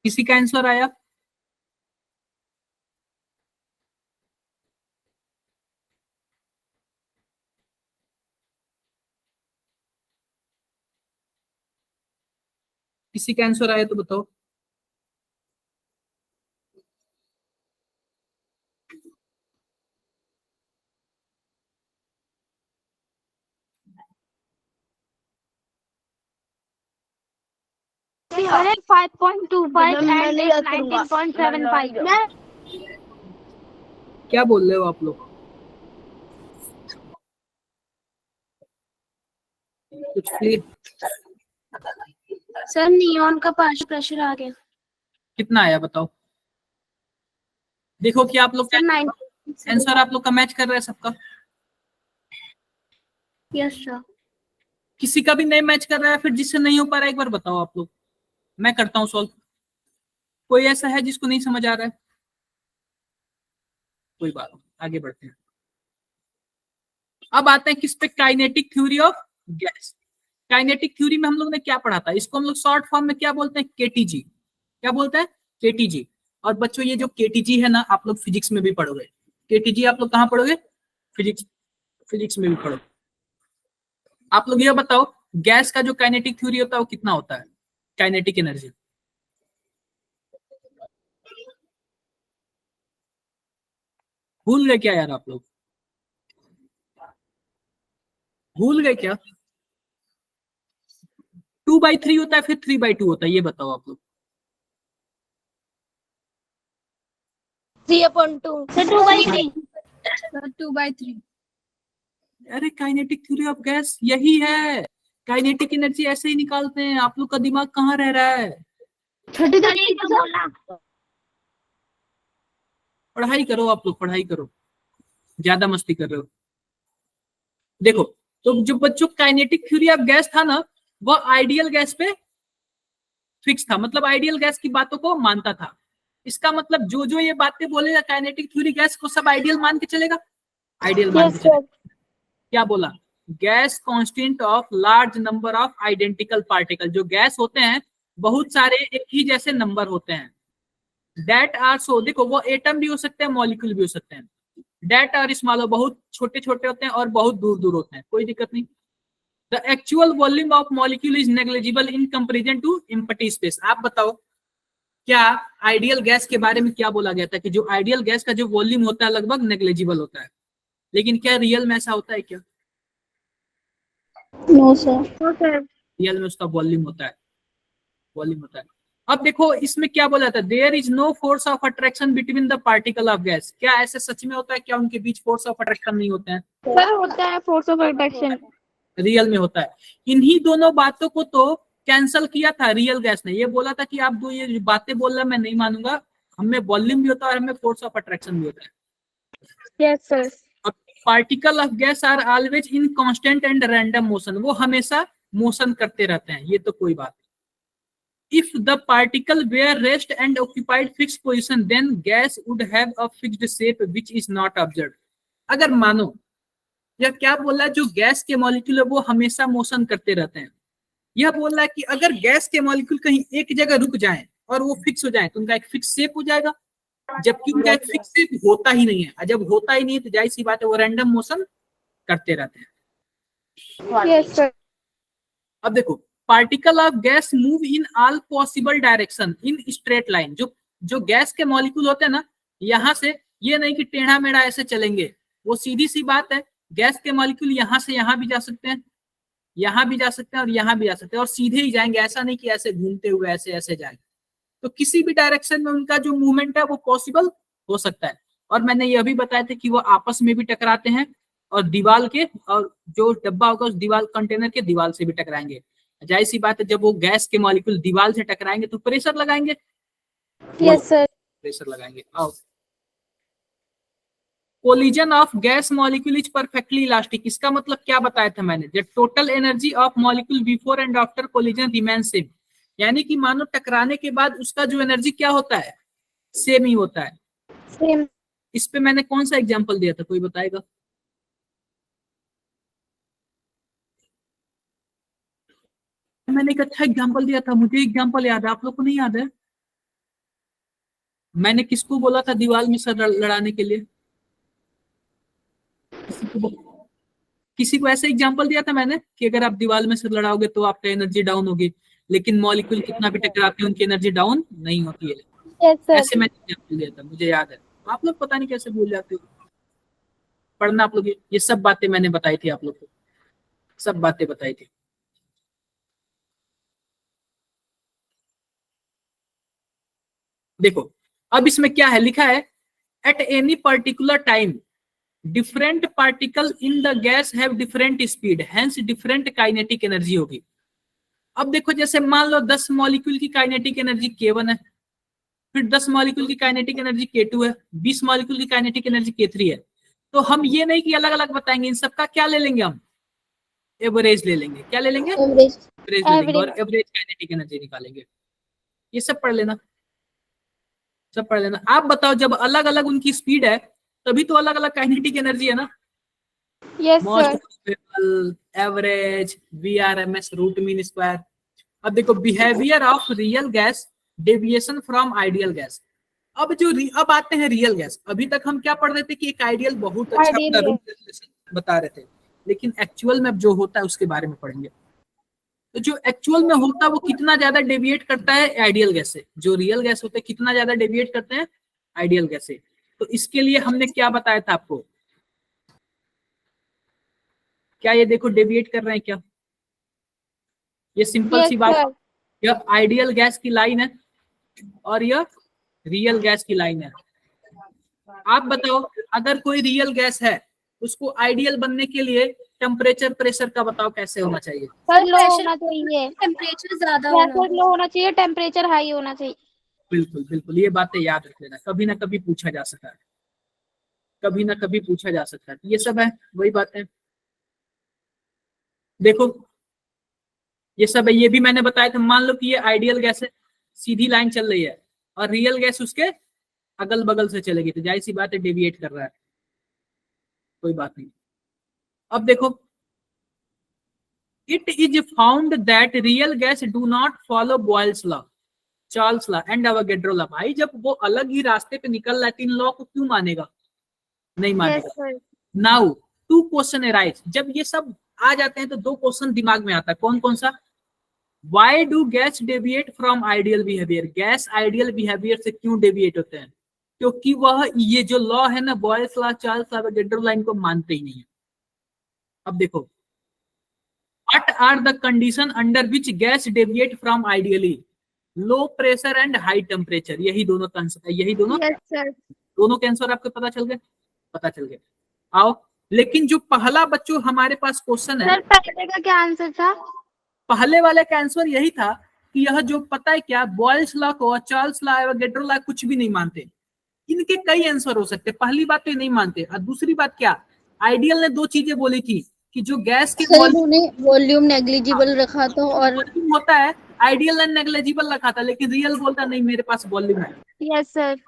किसी का आंसर आया? किसी का आंसर आया तो बताओ। अरे 5.25 मैं एंड नहीं याद करूंगा। 19.75। क्या बोल रहे हो आप लोग? कुछ क्लियर? सर नियॉन का पार्शियल प्रेशर आ गया। कितना आया बताओ? देखो कि आप लोग सर क्या 9। आंसर आप लोग का मैच कर रहा है सबका? Yes sir. किसी का भी नहीं मैच कर रहा है? फिर जिससे नहीं हो पा रहा है एक बार बताओ आप लोग, मैं करता हूँ सॉल्व। कोई ऐसा है जिसको नहीं समझ आ रहा है? कोई बात नहीं, आगे बढ़ते हैं। अब आते हैं किस पे? Kinetic theory of gas. Kinetic theory में हम लोग ने क्या पढ़ा था? इसको हम लोग शॉर्ट फॉर्म में क्या बोलते हैं? केटीजी। क्या बोलते हैं? केटीजी। और बच्चों ये जो केटीजी है ना, आप लोग फिजिक्स में भी पढ़ोगे। केटीजी आप लोग कहाँ पढ़ोगे? फिजिक्स में भी पढ़ोगे। आप लोग ये बताओ गैस का जो काइनेटिक थ्योरी होता है वो कितना होता है, काइनेटिक एनर्जी? भूल गए क्या यार आप लोग, भूल गए क्या? 2/3 होता है फिर 3/2 होता है, ये बताओ आप लोग। 3/2। सर 2/3। 2/3। अरे काइनेटिक थ्योरी ऑफ गैस यही है, काइनेटिक एनर्जी ऐसे ही निकालते हैं। आप लोग का दिमाग कहाँ रह रहा है? 30 पढ़ाई करो आप लोग, पढ़ाई करो, ज्यादा मस्ती कर रहे हो। देखो तो जो बच्चों काइनेटिक थ्योरी ऑफ गैस था ना, वो आइडियल गैस पे फिक्स था, मतलब आइडियल गैस की बातों को मानता था। इसका मतलब जो जो ये बातें बोलेगा काइनेटिक थ्योरी गैस को सब आइडियल मान के चलेगा, आइडियल मान के चलेगा। क्या बोला? Gas constant of large number of identical particle. जो गैस होते हैं बहुत सारे एक ही जैसे नंबर होते हैं। दैट आर सो, देखो वो एटम भी हो सकते हैं, मॉलिक्यूल भी हो सकते हैं। दैट आर स्मॉल, बहुत छोटे छोटे होते हैं और बहुत दूर दूर होते हैं, कोई दिक्कत नहीं। The actual volume of molecule is negligible in comparison to empty space. आप बताओ क्या आइडियल गैस के बारे में क्या बोला गया था कि जो आइडियल गैस का जो वॉल्यूम होता है लगभग नेग्लिजिबल होता है, लेकिन क्या रियल में ऐसा होता है क्या? No sir. रियल में उसका वॉल्यूम होता है, वॉल्यूम होता है। अब देखो इसमें क्या बोला था, there is no force of attraction between the particle of gas. क्या ऐसे सच में होता है? क्या उनके बीच फोर्स ऑफ अट्रैक्शन नहीं होते हैं? सर होता है फोर्स ऑफ अट्रैक्शन। रियल में होता है। इन्हीं दोनों बातों को तो कैंसल किया था रियल गैस ने। ये बोला था कि आप दो ये बातें बोल रहे मैं नहीं मानूंगा, हमें वॉल्यूम भी होता है और हमें फोर्स ऑफ अट्रैक्शन भी होता है। Yes sir. Particle of gas are always in constant and random motion. वो हमेशा मोशन करते रहते हैं, ये तो कोई बात नहीं। If the particle were rest and occupied fix position then gas would have a fixed shape which is not observe. अगर मानो, यह क्या बोल रहा है, जो गैस के मॉलिक्यूल है वो हमेशा मोशन करते रहते हैं। यह बोल रहा है कि अगर गैस के मॉलिक्यूल कहीं एक जगह रुक जाएं और वो फिक्स हो जाए तो उनका एक फिक्स शेप हो जाएगा, जबकि उनका एक फिक्स शेप होता ही नहीं है। और जब होता ही नहीं है तो जाहिर सी बात है वो रैंडम मोशन करते रहते हैं। Yes sir. अब देखो particle of gas move in all possible direction in straight line. जो गैस के मॉलिक्यूल होते हैं ना, यहाँ से ये नहीं कि टेढ़ा मेढ़ा ऐसे चलेंगे, वो सीधी सी बात है। गैस के मॉलिक्यूल यहाँ से यहाँ भी जा सकते हैं, यहाँ भी जा सकते हैं और यहाँ भी जा सकते हैं, और सीधे ही जाएंगे, ऐसा नहीं कि ऐसे घूमते हुए ऐसे ऐसे जाएंगे। तो किसी भी डायरेक्शन में उनका जो मूवमेंट है वो पॉसिबल हो सकता है। और मैंने यह भी बताया था कि वो आपस में भी टकराते हैं और दीवार के, और जो डब्बा होगा उस दीवार कंटेनर के दीवार से भी टकराएंगे। जाहिर सी बात है जब वो गैस के मॉलिक्यूल दीवार से टकराएंगे तो प्रेशर लगाएंगे। Yes sir. प्रेशर लगाएंगे। आओ, collision of gas molecule is perfectly elastic. इसका मतलब क्या बताया था मैंने, the total energy of molecule before and after collision remain same. यानी कि मानो टकराने के बाद उसका जो एनर्जी क्या होता है, सेम ही होता है। सेम। इस पे मैंने कौन सा एग्जांपल दिया था, कोई बताएगा? मैंने एक अच्छा एग्जांपल दिया था, मुझे एग्जांपल याद है, आप लोग को नहीं याद है? मैंने किसको बोला था दीवार में सर लड़ाने के लिए? किसी को ऐसे एग्जांपल दिया था मैंने कि अगर आप दीवार में से लड़ाओगे तो आपका एनर्जी डाउन होगी, लेकिन मॉलिक्यूल कितना भी टकराते हैं उनकी एनर्जी डाउन नहीं होती है। Yes sir. ऐसे मैंने एग्जांपल दिया था, मुझे याद है। आप लोग पता नहीं कैसे भूल जाते हो। पढ़ना आप लोग, ये सब बातें मैंने बताई थी आप लोग को, सब बातें बताई थी। देखो अब इसमें क्या है लिखा है, at any particular time different particle in the guys have different speed hence different kinetic energy होगी। अब देखो जैसे मान लो 10 मॉलिक्यूल की काइनेटिक एनर्जी K1 है, फिर 10 मॉलिक्यूल की काइनेटिक एनर्जी K2 है, 20 मॉलिक्यूल की काइनेटिक एनर्जी K3 है। तो हम ये नहीं कि अलग अलग बताएंगे, इन सबका क्या ले लेंगे हम, एवरेज ले लेंगे। क्या ले लेंगे? एवरेज। एवरेज ले लेंगे और एवरेज काइनेटिक एनर्जी निकालेंगे। ये सब पढ़ लेना, सब पढ़ लेना। आप बताओ जब अलग अलग उनकी स्पीड है तभी तो अलग अलग काइनेटिक एनर्जी है ना। Yes sir. Average, VRMS, root mean square. अब देखो behaviour of real gas, deviation from ideal gas. अब अब आते हैं रियल गैस। अभी तक हम क्या पढ़ रहे थे कि एक आइडियल बहुत अच्छा अपना रूल बता रहे थे। लेकिन एक्चुअल में अब जो होता है उसके बारे में पढ़ेंगे। तो जो एक्चुअल में होता है वो कितना ज्यादा डेविएट करता है आइडियल गैस से, जो रियल गैस होते हैं कितना ज्यादा डेविएट करते हैं आइडियल गैस से। तो इसके लिए हमने क्या बताया था आपको, क्या ये देखो डेविएट कर रहे हैं क्या, ये सिंपल सी बात, यह आइडियल गैस की लाइन है और यह रियल गैस की लाइन है। आप बताओ अगर कोई रियल गैस है उसको आइडियल बनने के लिए टेम्परेचर प्रेशर का बताओ कैसे होना चाहिए। सर लो होना चाहिए, टेम्परेचर ज्यादा प्रेशर लो होना चाहिए, टेम्परेचर हाई होना चाहिए। बिल्कुल बिल्कुल, ये बातें याद रख लेना, कभी ना कभी पूछा जा सकता है, कभी ना कभी पूछा जा सकता है। ये सब है वही बातें, देखो ये सब है। ये भी मैंने बताया था, मान लो कि ये आइडियल गैस है, सीधी लाइन चल रही है और रियल गैस उसके अगल बगल से चलेगी, तो जाहिर सी बात है डेविएट कर रहा है, कोई बात नहीं। अब देखो, it is found that real gas do not follow boils law, Charles law and Avogadro law. भाई जब वो अलग ही रास्ते पे निकल रहा है, इन लॉ को क्यों मानेगा, नहीं मानेगा। नाउ टू क्वेश्चन अराइज, जब ये सब आ जाते हैं तो दो क्वेश्चन दिमाग में आता है, कौन कौन सा, why do gas deviate from ideal behaviour, gas ideal behaviour से क्यों डेविएट होते हैं, क्योंकि वह ये जो लॉ है ना Boyle's law Charles law Avogadro law इनको मानते ही नहीं है। अब देखो, what are the condition under which gas deviate from ideally, low pressure and high temperature, यही दोनों आंसर, यही दोनों दोनों के आंसर आपको पता चल गए, पता चल गए। आओ, लेकिन जो पहला बच्चों हमारे पास क्वेश्चन है, सर पहले का क्या आंसर था, पहले वाले का आंसर यही था कि यह जो पता है क्या, बॉयल्स लॉ को चार्ल्स लॉ एवोगाड्रो लॉ कुछ भी नहीं मानते, इनके कई आंसर हो सकते, पहली बात तो ये नहीं मानते, और दूसरी बात क्या, आइडियल ने दो चीजें बोली थी कि जो गैस के वॉल्यूम नेग्लिजिबल रखा था और वॉल्यूम होता है, आइडियल ने नेग्लिजिबल रखा था, लेकिन रियल बोलता नहीं मेरे पास वॉल्यूम है। Yes sir.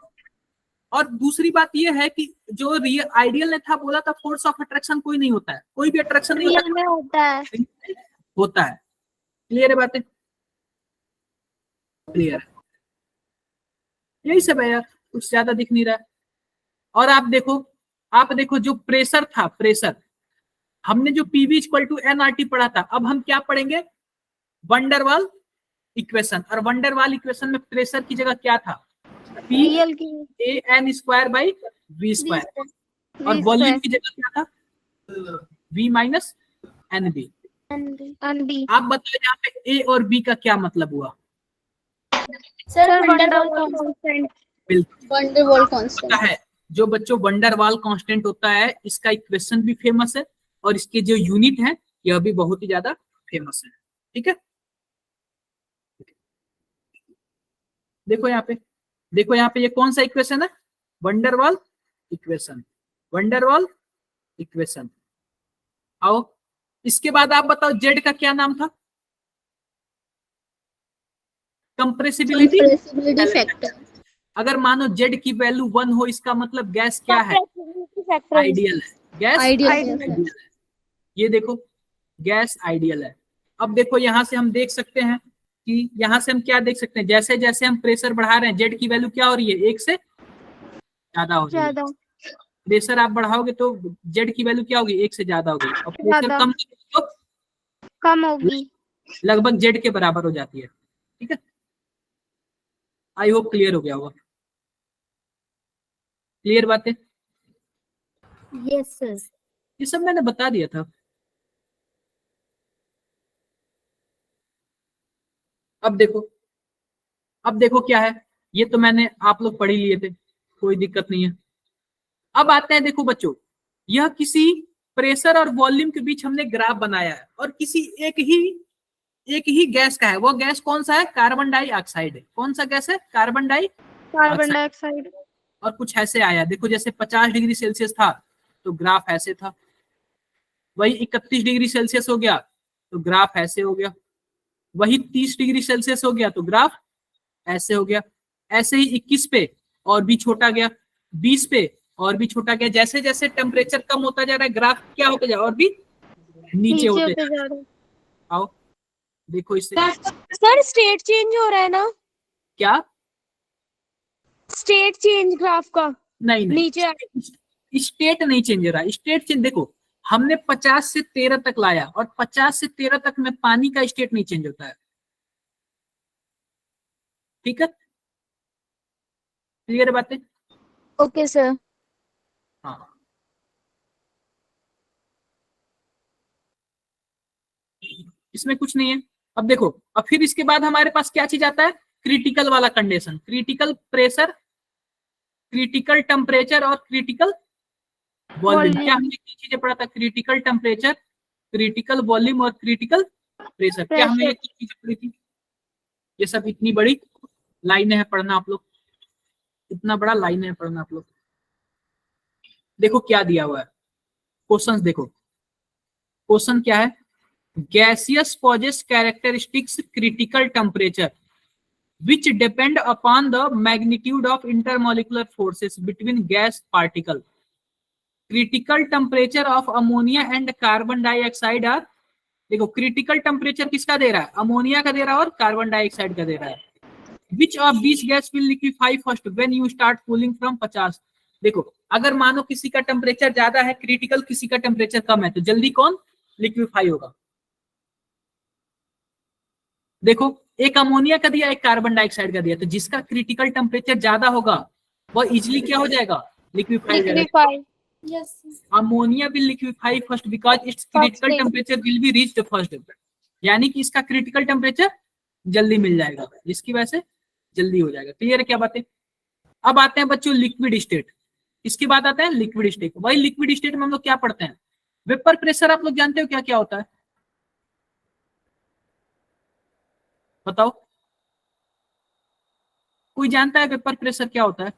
और दूसरी बात यह है कि जो रियल आइडियल ने था बोला था फोर्स ऑफ अट्रैक्शन कोई नहीं होता है, कोई भी अट्रैक्शन नहीं रियल में होता है, होता है। क्लियर है बातें, क्लियर है, यही सब है यार, कुछ ज्यादा दिख नहीं रहा है। और आप देखो जो प्रेशर था, प्रेशर हमने जो पीवी इक्वल टू एनआरटी पढ़ा था, अब हम क्या पढ़ेंगे, वंडरवाल इक्वेशन, और वंडरवाल इक्वेशन में प्रेशर की जगह क्या था, पी रियल की A N square by V square, और वॉल्यूम की जगह क्या था, वी माइनस एन बी। आप बताओ यहाँ पे ए और बी का क्या मतलब हुआ, सर वंडरवाल कांस्टेंट, बिल्कुल वंडरवाल कांस्टेंट है। जो बच्चों वंडरवाल कांस्टेंट होता है, इसका इक्वेशन भी फेमस है और इसके जो यूनिट है यह भी बहुत ही ज्यादा फेमस है। ठीक है, देखो यहाँ पे, देखो यहाँ पे ये कौन सा इक्वेशन है, वंडरवाल इक्वेशन, वंडरवाल इक्वेशन। आओ, इसके बाद आप बताओ जेड का क्या नाम था, कंप्रेसिबिलिटी फैक्टर। अगर मानो जेड की वैल्यू 1 हो, इसका मतलब गैस क्या है, आइडियल है, गैस आइडियल है। ये देखो गैस आइडियल है। अब देखो यहां से हम देख सकते हैं कि यहां से हम क्या देख सकते हैं, जैसे जैसे हम प्रेशर बढ़ा रहे हैं जेड की वैल्यू क्या हो रही है, 1 से ज्यादा हो रही है। प्रेशर आप बढ़ाओगे तो जेड की वैल्यू क्या होगी, 1 से ज्यादा होगी, और प्रेशर कम तो कम होगी, लगभग जेड के बराबर हो जाती है। ठीक है, आई होप क्लियर हो गया होगा, क्लियर बात है। यस सर, ये सब मैंने बता दिया था। अब देखो क्या है, ये तो मैंने आप लोग पढ़ ही लिए थे, कोई दिक्कत नहीं है। अब आते हैं, देखो बच्चों, यह किसी प्रेशर और वॉल्यूम के बीच हमने ग्राफ बनाया है, और किसी एक ही गैस का है, वो गैस कौन सा है, कार्बन डाइऑक्साइड है। कौन सा गैस है, कार्बन डाइऑक्साइड। और कुछ ऐसे आया, देखो जैसे 50 डिग्री सेल्सियस था तो ग्राफ ऐसे था, वही 31 डिग्री सेल्सियस हो गया तो ग्राफ ऐसे हो गया, वही 30 डिग्री सेल्सियस हो गया तो ग्राफ ऐसे हो गया, ऐसे ही 21 पे और भी छोटा गया, 20 पे और भी छोटा गया। जैसे जैसे टेम्परेचर कम होता जा रहा है ग्राफ क्या होता जा रहा है, और भी नीचे होते जा रहा है। आओ देखो इससे सर स्टेट चेंज हो रहा है ना, क्या, स्टेट चेंज ग्राफ का नहीं नीचे स्टेट नहीं चेंज हो रहा है। स्टेट चेंज देखो, हमने 50 से 13 तक लाया और 50 से 13 तक में पानी का स्टेट नहीं चेंज होता है, ठीक है, क्लियर बातें? Okay sir. हाँ, इसमें कुछ नहीं है। अब देखो, अब फिर इसके बाद हमारे पास क्या चीज आता है, क्रिटिकल वाला condition, critical pressure, critical temperature और क्रिटिकल वॉल्यूम। क्या हमने ये चीजें पढ़ा था, क्रिटिकल टेम्परेचर, क्रिटिकल वॉल्यूम और क्रिटिकल प्रेशर। क्या हमने ये चीजें पढ़ी थी? ये सब इतनी बड़ी लाइनें है पढ़ना आप लोग, इतना बड़ा लाइन है पढ़ना आप लोग। देखो क्या दिया हुआ है, क्वेश्चन देखो, क्वेश्चन क्या है, gaseous possess characteristics critical temperature which depend upon the magnitude of intermolecular forces between gas particle. Critical temperature of ammonia and carbon dioxide are, देखो क्रिटिकल टेम्परेचर किसका दे रहा है, अमोनिया का दे रहा है और कार्बन डाइऑक्साइड का दे रहा है। Which of these gas will liquefy first when you start cooling from 50? देखो अगर मानो किसी का टेम्परेचर ज्यादा है क्रिटिकल, किसी का टेम्परेचर कम है, तो जल्दी कौन लिक्विफाई होगा? देखो एक अमोनिया का दिया, एक कार्बन डाइऑक्साइड का दिया, तो जिसका क्रिटिकल टेम्परेचर ज्यादा होगा वह इजिली क्या हो जाएगा, लिक्विफाई हो जाएगा। Liquefy. Yes. Ammonia will liquefy first because it's critical temperature will be reached first, यानी कि इसका क्रिटिकल टेम्परेचर जल्दी मिल जाएगा, जिसकी वजह से जल्दी हो जाएगा। क्लियर है क्या बातें? अब आते हैं बच्चों लिक्विड स्टेट, इसके बाद आते हैं लिक्विड स्टेट। वही लिक्विड स्टेट में हम लोग क्या पढ़ते हैं, वेपर प्रेशर। आप लोग जानते हो क्या क्या होता है, बताओ, कोई जानता है वेपर प्रेशर क्या होता है?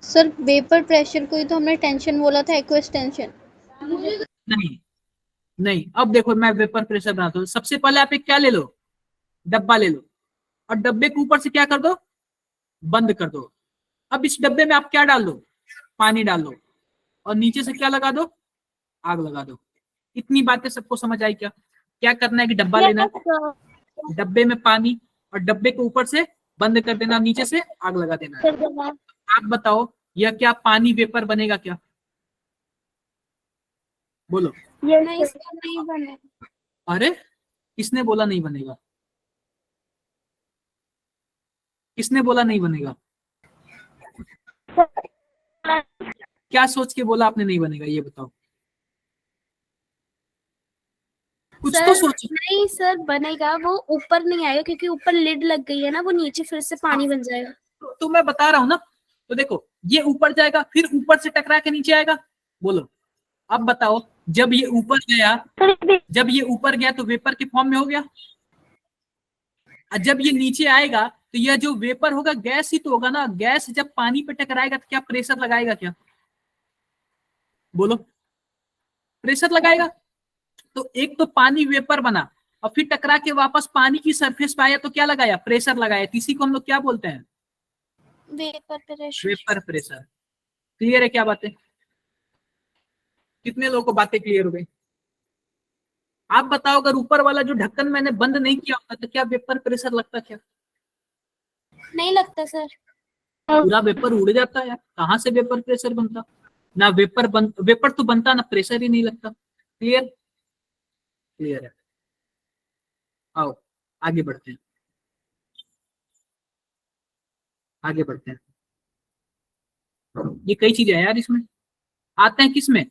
सर वेपर प्रेशर को ही तो हमने टेंशन बोला था, एक्वस टेंशन। नहीं नहीं, अब देखो मैं वेपर प्रेशर बनाता हूँ। सबसे पहले आप एक क्या ले लो, डब्बा ले लो, और डब्बे के ऊपर से क्या कर दो, बंद कर दो। अब इस डब्बे में आप क्या डाल दो, पानी डाल दो, और नीचे से क्या लगा दो, आग लगा दो। इतनी बातें सबको समझ आई क्या? क्या करना है कि डब्बा लेना, डब्बे में पानी, और डब्बे के ऊपर से बंद कर देना, नीचे से आग लगा देना है। आप बताओ यह क्या पानी वेपर बनेगा क्या? बोलो। नहीं सर, नहीं बने। अरे किसने बोला नहीं बनेगा, किसने बोला नहीं बनेगा? क्या सोच के बोला आपने नहीं बनेगा, ये बताओ, कुछ तो सर सोचो। नहीं सर, बनेगा, वो ऊपर नहीं आएगा क्योंकि ऊपर लिड लग गई है ना, वो नीचे फिर से पानी बन जाएगा। तो मैं बता रहा हूं ना, तो देखो ये ऊपर जाएगा, फिर ऊपर से टकरा के नीचे आएगा। बोलो अब बताओ, जब ये ऊपर गया, जब ये ऊपर गया तो वेपर के फॉर्म में हो गया, और जब ये नीचे आएगा तो यह जो वेपर होगा गैस ही तो होगा ना। गैस जब पानी पे टकराएगा तो क्या प्रेशर लगाएगा क्या? बोलो, प्रेशर लगाएगा। तो एक तो पानी वेपर बना और फिर टकरा के वापस पानी की सरफेस पे आया, तो क्या लगाया, प्रेशर लगाया। इसी को हम लोग क्या बोलते हैं, vapour pressure. Vapour pressure. Clear है क्या बातें? कितने लोगों को बातें क्लियर हो गई? आप बताओ, अगर ऊपर वाला जो ढक्कन मैंने बंद नहीं किया होता तो क्या वेपर प्रेशर लगता क्या? नहीं लगता सर। पूरा वेपर उड़ जाता है यार, कहाँ से वेपर प्रेशर बनता? ना वेपर तो बनता, ना प्रेशर ही नहीं लगता। क्लियर? क्लियर है। आओ आगे बढ़ते हैं, आगे बढ़ते हैं। ये कई चीजें हैं यार इसमें। आते हैं किसमें,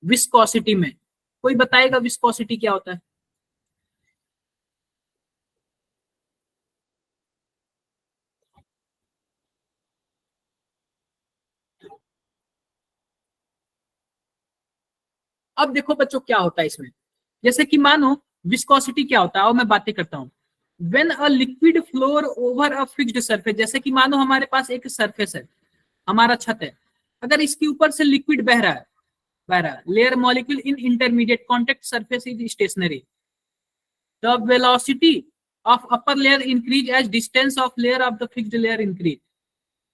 विस्कोसिटी में। कोई बताएगा विस्कोसिटी क्या होता है? अब देखो बच्चों क्या होता है इसमें, जैसे कि मानो विस्कोसिटी क्या होता है, और मैं बातें करता हूं। When a liquid floor over a fixed surface, जैसे कि मानो हमारे पास एक सरफेस है, हमारा छत है, अगर इसके ऊपर से लिक्विड बह रहा है, layer molecule in intermediate contact surface is stationary, the velocity of upper layer increase as distance of layer of the fixed layer increase.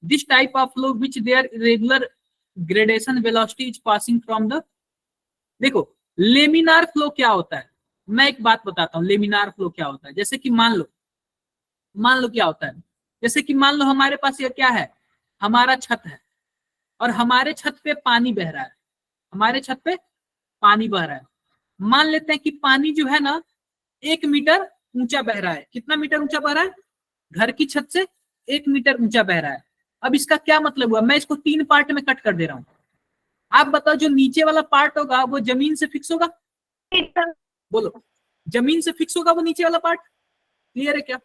This type of flow which their regular gradation velocity is passing from the, देखो लेमिनार फ्लो क्या होता है, मैं एक बात बताता हूँ। लेमिनार फ्लो क्या होता है, जैसे कि मान लो क्या होता है, जैसे कि मान लो हमारे पास ये क्या है, हमारा छत है, और हमारे छत पे पानी बह रहा है, हमारे छत पे पानी बह रहा है। मान लेते हैं कि पानी जो है ना 1 मीटर ऊंचा बह रहा है। कितना मीटर ऊंचा बह रहा है? घर की छत से 1 मीटर ऊंचा बह रहा है। अब इसका क्या मतलब हुआ? मैं इसको 3 पार्ट में कट कर दे रहा हूं। आप बताओ, जो नीचे वाला पार्ट होगा वो जमीन से फिक्स होगा? बोलो, जमीन से फिक्स होगा वो नीचे वाला पार्ट? क्लियर है क्या?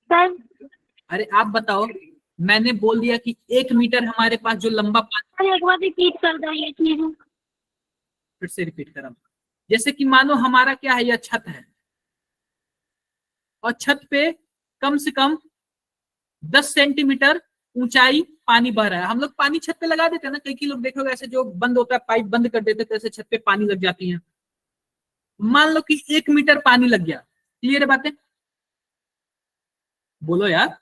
सर अरे आप बताओ, मैंने बोल दिया कि 1 मीटर हमारे पास जो लंबा पानी, एक बार रिपीट कर दो ये चीज। फिर से रिपीट कर रहा हूं। जैसे कि मानो हमारा क्या है, यह छत है और छत पे कम से कम 10 सेंटीमीटर ऊंचाई पानी बह रहा है। हम लोग पानी छत पे लगा देते हैं ना, कई लोग देखोगे ऐसे जो बंद होता है पाइप बंद कर देते तो ऐसे छत पे पानी लग जाती है। मान लो कि 1 मीटर पानी लग गया। क्लियर है बातें? बोलो यार।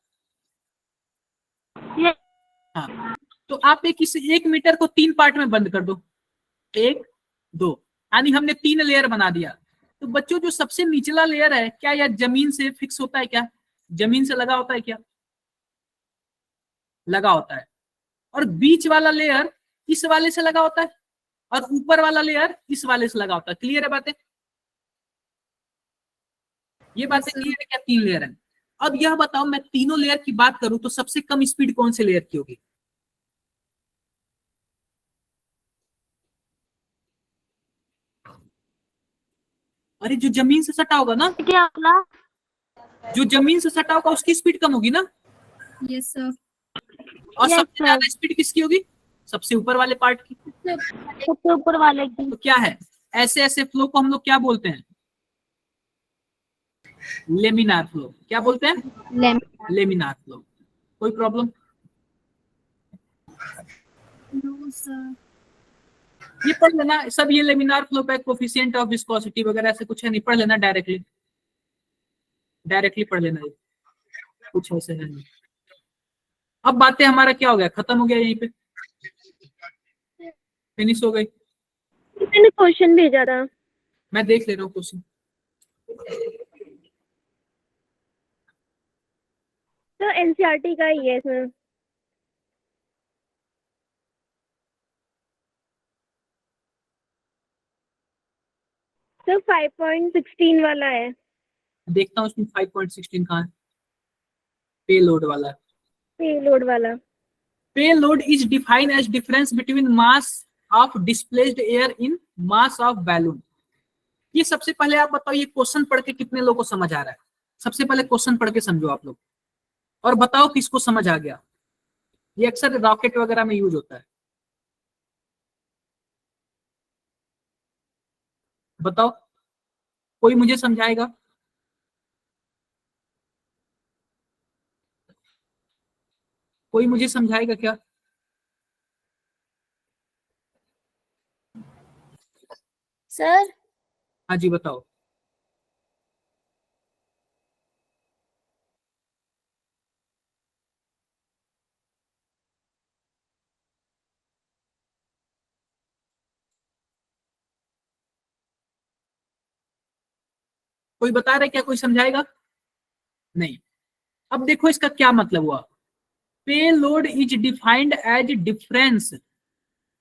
हाँ, तो आप इस 1 मीटर को 3 पार्ट में बंद कर दो, 1 2, यानी हमने 3 लेयर बना दिया। तो बच्चों, जो सबसे निचला लेयर है, क्या यह जमीन से फिक्स होता है? क्या जमीन से लगा होता है? क्या लगा होता है? और बीच वाला लेयर इस वाले से लगा होता है और ऊपर वाला लेयर इस वाले से लगा होता है। क्लियर है बातें? ये बातें क्लियर है क्या? 3 लेयर है। अब यह बताओ, मैं तीनों लेयर की बात करूं तो सबसे कम स्पीड कौन से लेयर की होगी? अरे जो जमीन से सटा होगा ना, क्या बोला? जो जमीन से सटा होगा उसकी स्पीड कम होगी ना। Yes sir. और Yes, सबसे ज्यादा स्पीड किसकी होगी? सबसे ऊपर वाले पार्ट की। सबसे ऊपर वाले की। तो क्या है, ऐसे ऐसे फ्लो को हम लोग क्या बोलते हैं? Laminar flow. क्या बोलते हैं? Laminar flow. कोई प्रॉब्लम? No sir. ये पढ़ लेना सब, ये लेमिनार फ्लो पे कोफिशिएंट ऑफ विस्कोसिटी वगैरह ऐसे कुछ है नहीं, पढ़ लेना डायरेक्टली पढ़ लेना, ये कुछ ऐसे है नहीं। अब बातें हमारा क्या हो गया, खत्म हो गया, यहीं पे फिनिश हो गई। मैंने क्वेश्चन भेजा था। मैं देख ले रहा हूँ क्वेश्चन। तो एनसीईआरटी का ही है इसमें। तो 5.16 वाला है। देखता हूँ उसमें 5.16 कहाँ है? पे लोड वाला है। पेलोड वाला। Payload is defined as difference between mass of displaced air in mass of balloon। ये सबसे पहले आप बताओ, ये क्वेश्चन पढ़ के कितने लोगों को समझ आ रहा है? सबसे पहले क्वेश्चन पढ़ के समझो आप लोग और बताओ किसको समझ आ गया। ये अक्सर रॉकेट वगैरह में यूज होता है। बताओ, कोई मुझे समझाएगा? कोई मुझे समझाएगा क्या? सर हाँ जी बताओ। कोई बता रहे क्या? कोई समझाएगा? नहीं। अब देखो इसका क्या मतलब हुआ। Payload is defined as difference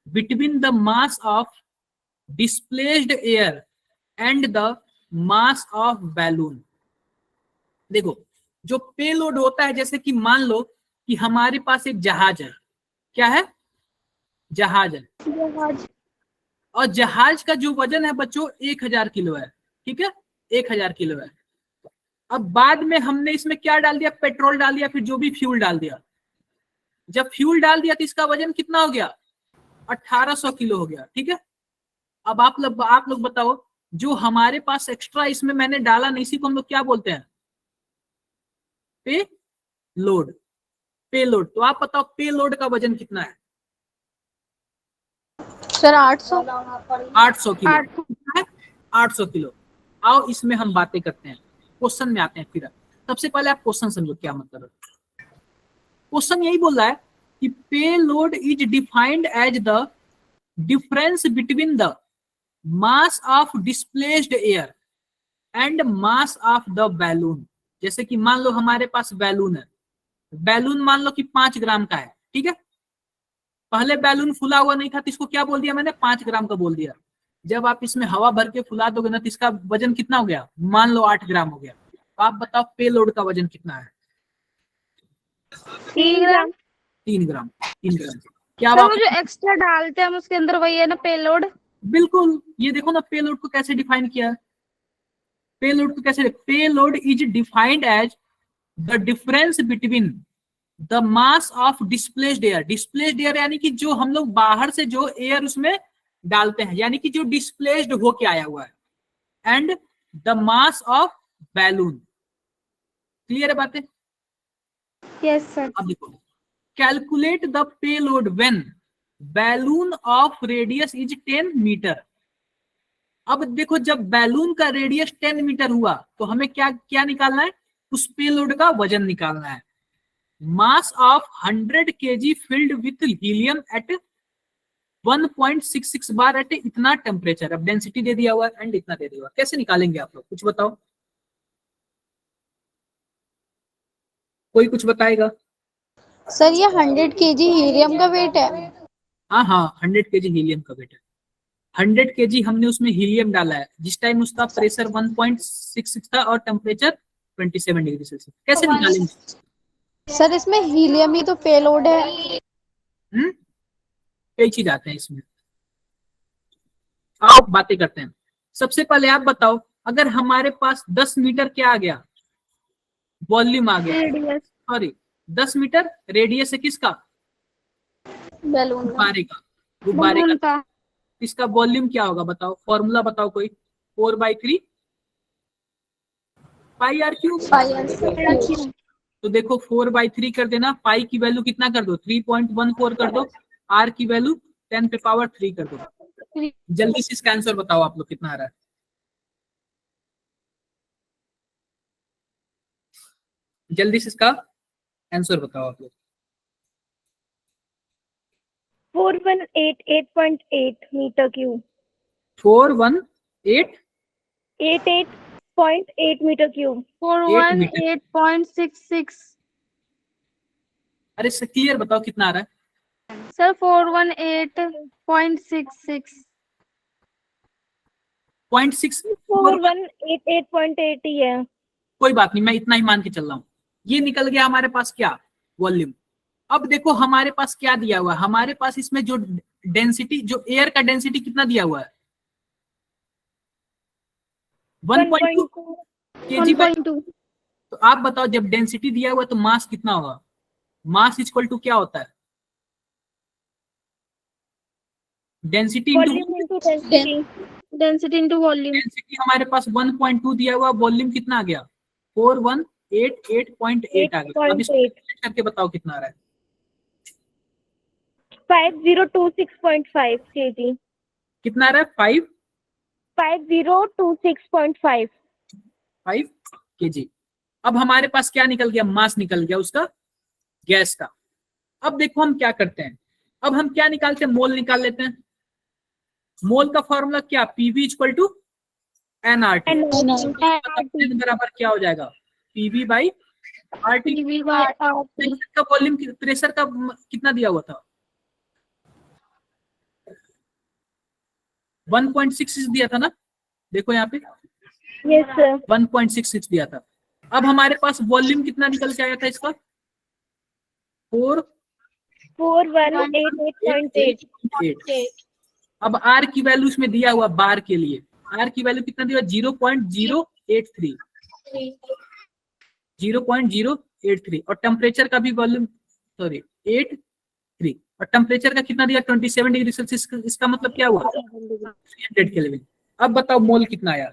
between the mass of displaced air and the mass of balloon। देखो, जो पेलोड होता है, जैसे कि मान लो कि हमारे पास एक जहाज है। क्या है? जहाज है। और जहाज का जो वजन है बच्चों 1000 किलो है। ठीक है, 1000 किलो है। अब बाद में हमने इसमें क्या डाल दिया? पेट्रोल डाल दिया, फिर जो भी फ्यूल डाल दिया। जब फ्यूल डाल दिया तो इसका वजन कितना हो गया? 1800 किलो हो गया। ठीक है, अब आप लोग बताओ, जो हमारे पास एक्स्ट्रा इसमें मैंने डाला नहीं, इसी को हम लोग क्या बोलते हैं? पे लोड। पे लोड। तो आप बताओ पे लोड का वजन कितना है? सर 800। 800 किलो। 800 किलो। आओ इसमें हम बातें करते हैं, क्वेश्चन में आते हैं। फिर सबसे पहले आप क्वेश्चन समझो क्या मतलब है। क्वेश्चन यही बोल रहा है कि payload is defined as the difference between the mass of displaced air and mass of the balloon. जैसे कि मान लो हमारे पास बैलून है, बैलून मान लो कि 5 ग्राम का है। ठीक है, पहले बैलून फुला हुआ नहीं था तो इसको क्या बोल दिया मैंने, 5 ग्राम का बोल दिया। जब आप इसमें हवा भर के फुला दोगे ना तो इसका वजन कितना हो गया, मान लो 8 ग्राम हो गया। तो आप बताओ पेलोड का वजन कितना है? 3 ग्राम। 3 ग्राम। 3 ग्राम क्या सर बात वो जो एक्स्ट्रा डालते हैं हम उसके अंदर, वही है ना पेलोड? बिल्कुल। ये देखो ना पेलोड को कैसे डिफाइन किया है। पेलोड को कैसे, payload is defined as the difference between the mass of displaced air. Displaced air यानी कि जो हम लोग बाहर से जो एयर उसमें डालते हैं, यानी कि जो डिस्प्लेस्ड होके आया हुआ है, and the mass of balloon. Clear है बातें? Yes sir. अब देखो, calculate the payload when balloon of radius is 10 metre. अब देखो जब बैलून का रेडियस 10 मीटर हुआ तो हमें क्या क्या निकालना है, उस पेलोड का वजन निकालना है। Mass of 100 kg filled with helium at 1.66 bar at इतना टेम्परेचर। अब डेंसिटी दे दिया हुआ है एंड इतना दे दिया हुआ है, कैसे निकालेंगे आप लोग, कुछ बताओ, कोई कुछ बताएगा? सर ये 100 kg हीलियम का वेट है? हाँ हाँ, 100 kg हीलियम का वेट है। 100 kg हमने उसमें हीलियम डाला है, जिस टाइम उसका प्रेशर 1.66 था और टेम्परेचर 27 डिग्री सेल्सियस। कैसे निकालेंगे? सर इसमें हीलियम ही तो पेलोड है। कई चीज आते हैं इसमें, आओ बातें करते हैं। सबसे पहले आप बताओ, अगर हमारे पास 10 मीटर क्या आ गया, वॉल्यूम आ गया, रेडियस सॉरी 10 मीटर रेडियस है किसका, बैलून गुब्बारे का। गुब्बारे का का। इसका वॉल्यूम क्या होगा बताओ, फॉर्मूला बताओ कोई। 4/3 पाई आर क्यूब। तो देखो 4/3 कर देना, पाई की वैल्यू कितना कर दो, 3.14 कर दो, आर की वैल्यू 10 पे पावर 3 कर दो। जल्दी से इसका आंसर बताओ आप लोग कितना आ रहा है। जल्दी से इसका आंसर बताओ आप लोग। 4188.8 मीटर क्यूब। 418 88.8 metre cube. 418.66। अरे क्लियर बताओ कितना आ रहा है। सर 418.66। 0.6। 4188.8 ही है। कोई बात नहीं, मैं इतना ही मान के चल रहा हूँ। ये निकल गया हमारे पास क्या, वॉल्यूम। अब देखो हमारे पास क्या दिया हुआ है, हमारे पास इसमें जो डेंसिटी, जो एयर का डेंसिटी कितना दिया हुआ है, 1.2 kg/। तो आप बताओ जब डेंसिटी दिया हुआ है तो मास कितना होगा, मास इक्वल टू क्या होता है, density into density into volume. Density. हमारे पास 1.2 दिया हुआ, वॉल्यूम कितना आ गया, 4188.8 आ गया। अब इसको कैलकुलेट करके बताओ कितना आ रहा है। 5026.5 kg। कितना आ रहा है, 5026.5। 5 kg। अब हमारे पास क्या निकल गया, मास निकल गया उसका, गैस का। अब देखो हम क्या करते हैं, अब हम क्या निकालते हैं, मोल निकाल लेते हैं। मोल का फॉर्मूला क्या, पीवी इक्वल टू एनआरटी। बराबर क्या हो जाएगा, पीवी बाई आरटी। प्रेशर का वॉल्यूम, प्रेशर का कितना दिया हुआ था, 1.66 दिया था ना, देखो यहाँ पे यस सर। 1.66 दिया था। अब हमारे पास वॉल्यूम कितना निकल के आया था इसका, 4188.8। अब आर की वैल्यू इसमें दिया हुआ, बार के लिए आर की वैल्यू कितना दिया, 0.083। 0.083। और टेम्परेचर का भी वॉल्यूम, सॉरी 83। और टेम्परेचर का कितना दिया, 27 डिग्री सेल्सियस। इसका मतलब क्या हुआ, 300 केल्विन। अब बताओ मोल कितना आया।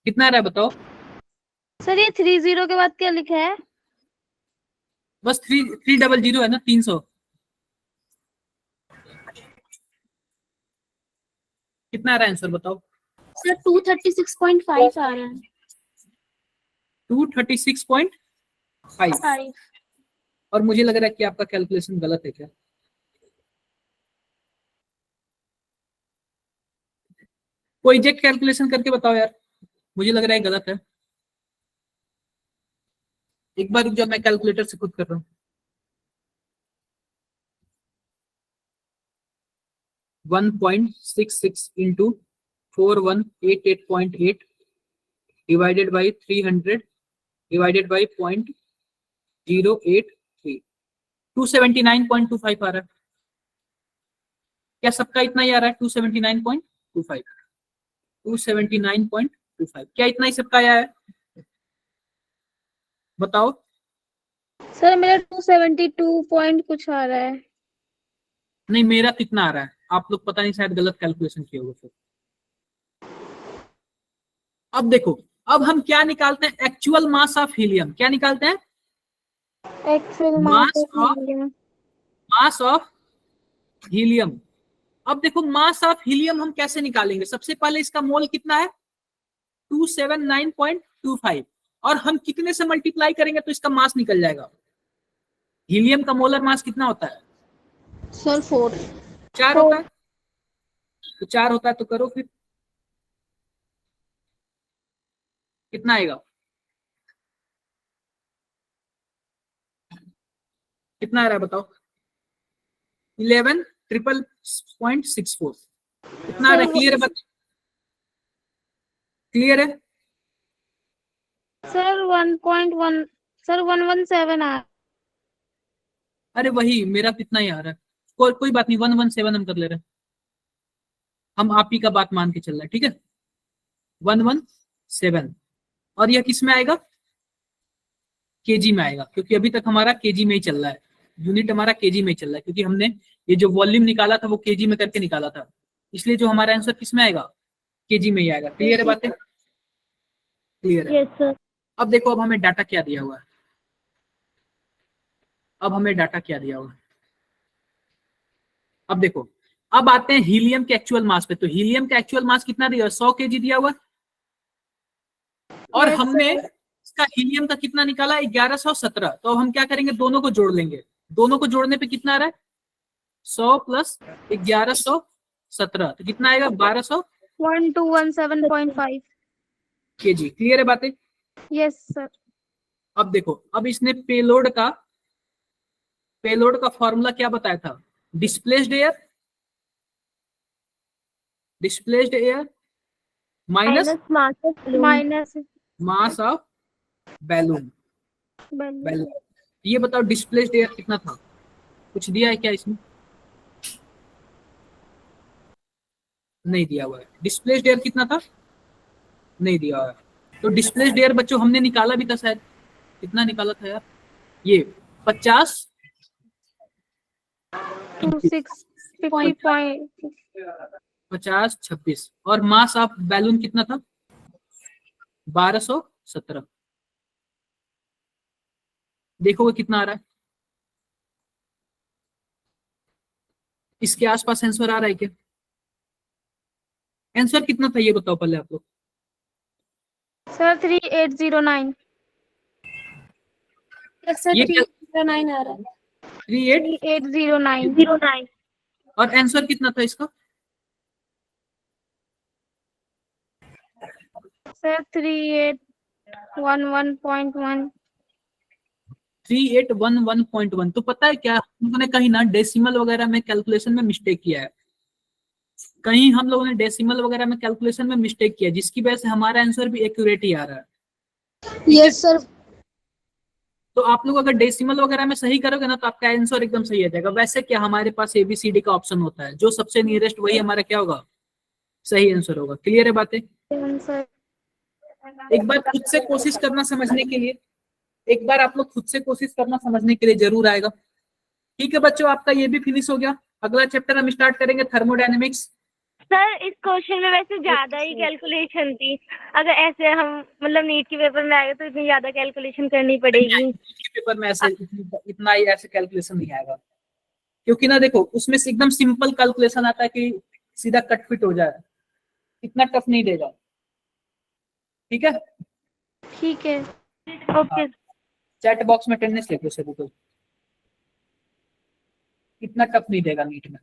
कितना आ रहा है बताओ? सर ये 30 के बाद क्या लिखा है? बस 300 है ना, 300। कितना आ रहा है आंसर बताओ? सर 236.5 आ रहा है। 236.5। 5। और मुझे लग रहा है कि आपका कैलकुलेशन गलत है क्या? कोई एग्जैक्ट कैलकुलेशन करके बताओ यार, मुझे लग रहा है गलत है। एक बार रुक जाओ, मैं कैलकुलेटर से खुद कर रहा हूँ। 1.66 into 4188.8 divided by 300 divided by 0.083, 279.25 आ रहा है। क्या सबका इतना ही आ रहा है? 279.25, 279.25। क्या इतना ही सबका आया है बताओ? सर मेरा 272 पॉइंट कुछ आ रहा है। नहीं, मेरा कितना आ रहा है? आप लोग पता नहीं, शायद गलत कैलकुलेशन किए होगे फिर। अब देखो, अब हम क्या निकालते हैं? Actual mass of helium. क्या निकालते हैं? Actual mass of helium. अब देखो, मास ऑफ हीलियम हम कैसे निकालेंगे? सबसे पहले इसका मोल कितना है? 279.25। और हम कितने से मल्टीप्लाई करेंगे तो इसका मास निकल जाएगा? हीलियम का मोलर मास कितना होता है? सर 4। 4 होता है। तो 4 होता है तो करो फिर, कितना आएगा? कितना आ रहा है बताओ? 11,000,000.64। कितना आ रहा है? क्लियर है? क्लियर है? सर 1.1 सर 117 आ। अरे वही, मेरा कितना ही आ रहा है। कोई बात नहीं, 117 हम कर ले रहे हैं। हम आप ही का बात मान के चल रहा है, ठीक है? 117। और यह किस में आएगा? केजी में आएगा, क्योंकि अभी तक हमारा केजी में ही चल रहा है। यूनिट हमारा केजी में ही चल रहा है, क्योंकि हमने ये जो वॉल्यूम निकाला था वो केजी में करके निकाला था। इसलिए जो हमारा आंसर किस में आएगा? केजी में ही आएगा। क्लियर है बातें? क्लियर है? Yes sir. अब देखो, अब हमें डाटा क्या दिया हुआ है। अब हमें डाटा क्या दिया हुआ है? अब देखो, अब आते हैं हीलियम के एक्चुअल मास पे। तो हीलियम का एक्चुअल मास कितना दिया? 100 केजी दिया हुआ। और हमने इसका हीलियम का कितना निकाला? 1117। तो अब हम क्या करेंगे? दोनों को जोड़ लेंगे। दोनों को जोड़ने पे कितना आ रहा है? 100 प्लस 1117, तो कितना आएगा? 1200 1217.5। केजी। क्लियर है बातें? Yes sir. अब देखो, अब इसने पेलोड का फॉर्मूला क्या बताया था? Displaced air minus mass of balloon. ये बताओ, डिस्प्लेस्ड एयर कितना था? कुछ दिया है क्या इसमें? नहीं दिया हुआ है। डिस्प्लेस्ड एयर कितना था? नहीं दिया हुआ है। तो डिस्प्लेस्ड एयर बच्चों हमने निकाला भी था शायद। कितना निकाला था यार? ये 50 26। और मास ऑफ बैलून कितना था? 1217। देखोगे कितना आ रहा है? इसके आसपास आंसर आ रहा है क्या? आंसर कितना था ये बताओ पहले आप लोग। सर 3809। सर ये 309 आ रहा है। 3809। और आंसर कितना था इसका? सर 3811.1। 3811.1। तो पता है क्या, हम लोगों ने कहीं ना डेसिमल वगैरह में कैलकुलेशन में मिस्टेक किया है। कहीं हम लोगों ने डेसिमल वगैरह में कैलकुलेशन में मिस्टेक किया, जिसकी वजह से हमारा आंसर भी एक्यूरेट ही आ रहा है। Yes sir. तो आप लोग अगर डेसिमल वगैरह में सही करोगे ना तो आपका आंसर एकदम सही आ जाएगा। वैसे क्या, हमारे पास ABCD का ऑप्शन होता है, जो सबसे नियरेस्ट वही हमारा क्या होगा? सही आंसर होगा। क्लियर है बातें? एक बार खुद से कोशिश करना समझने के लिए, एक बार आप लोग खुद से कोशिश करना समझने के लिए जरूर आएगा। ठीक है बच्चों, आपका ये भी फिनिश हो गया। अगला चैप्टर हम स्टार्ट करेंगे थर्मोडायनेमिक्स। सर इस क्वेश्चन में वैसे ज्यादा ही कैलकुलेशन थी, अगर ऐसे हम मतलब नीट के पेपर में आएगा तो इतनी ज्यादा कैलकुलेशन करनी पड़ेगी। पेपर में ऐसे इतना ही ऐसे कैलकुलेशन नहीं आएगा, क्योंकि ना देखो उसमें से एकदम सिंपल कैलकुलेशन आता है कि सीधा कट फिट हो जाए, इतना टफ नहीं देगा। ठीक है, ठीक है, ओके। चैट बॉक्स में अटेंडेंस लिखो सभी को, इतना टफ नहीं देगा नीट में।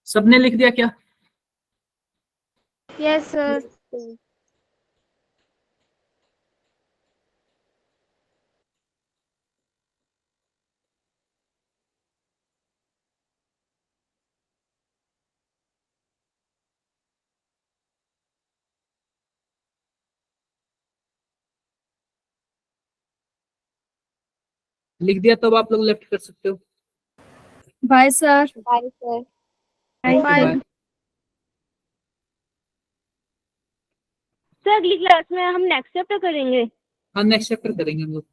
सबने लिख दिया क्या? Yes sir. लिख दिया तो अब आप लोग लेफ्ट कर सकते हो। Bye sir. Bye sir. Okay, bye. Sir अगली क्लास में हम नेक्स्ट चैप्टर करेंगे। हाँ नेक्स्ट चैप्टर करेंगे हम लोग।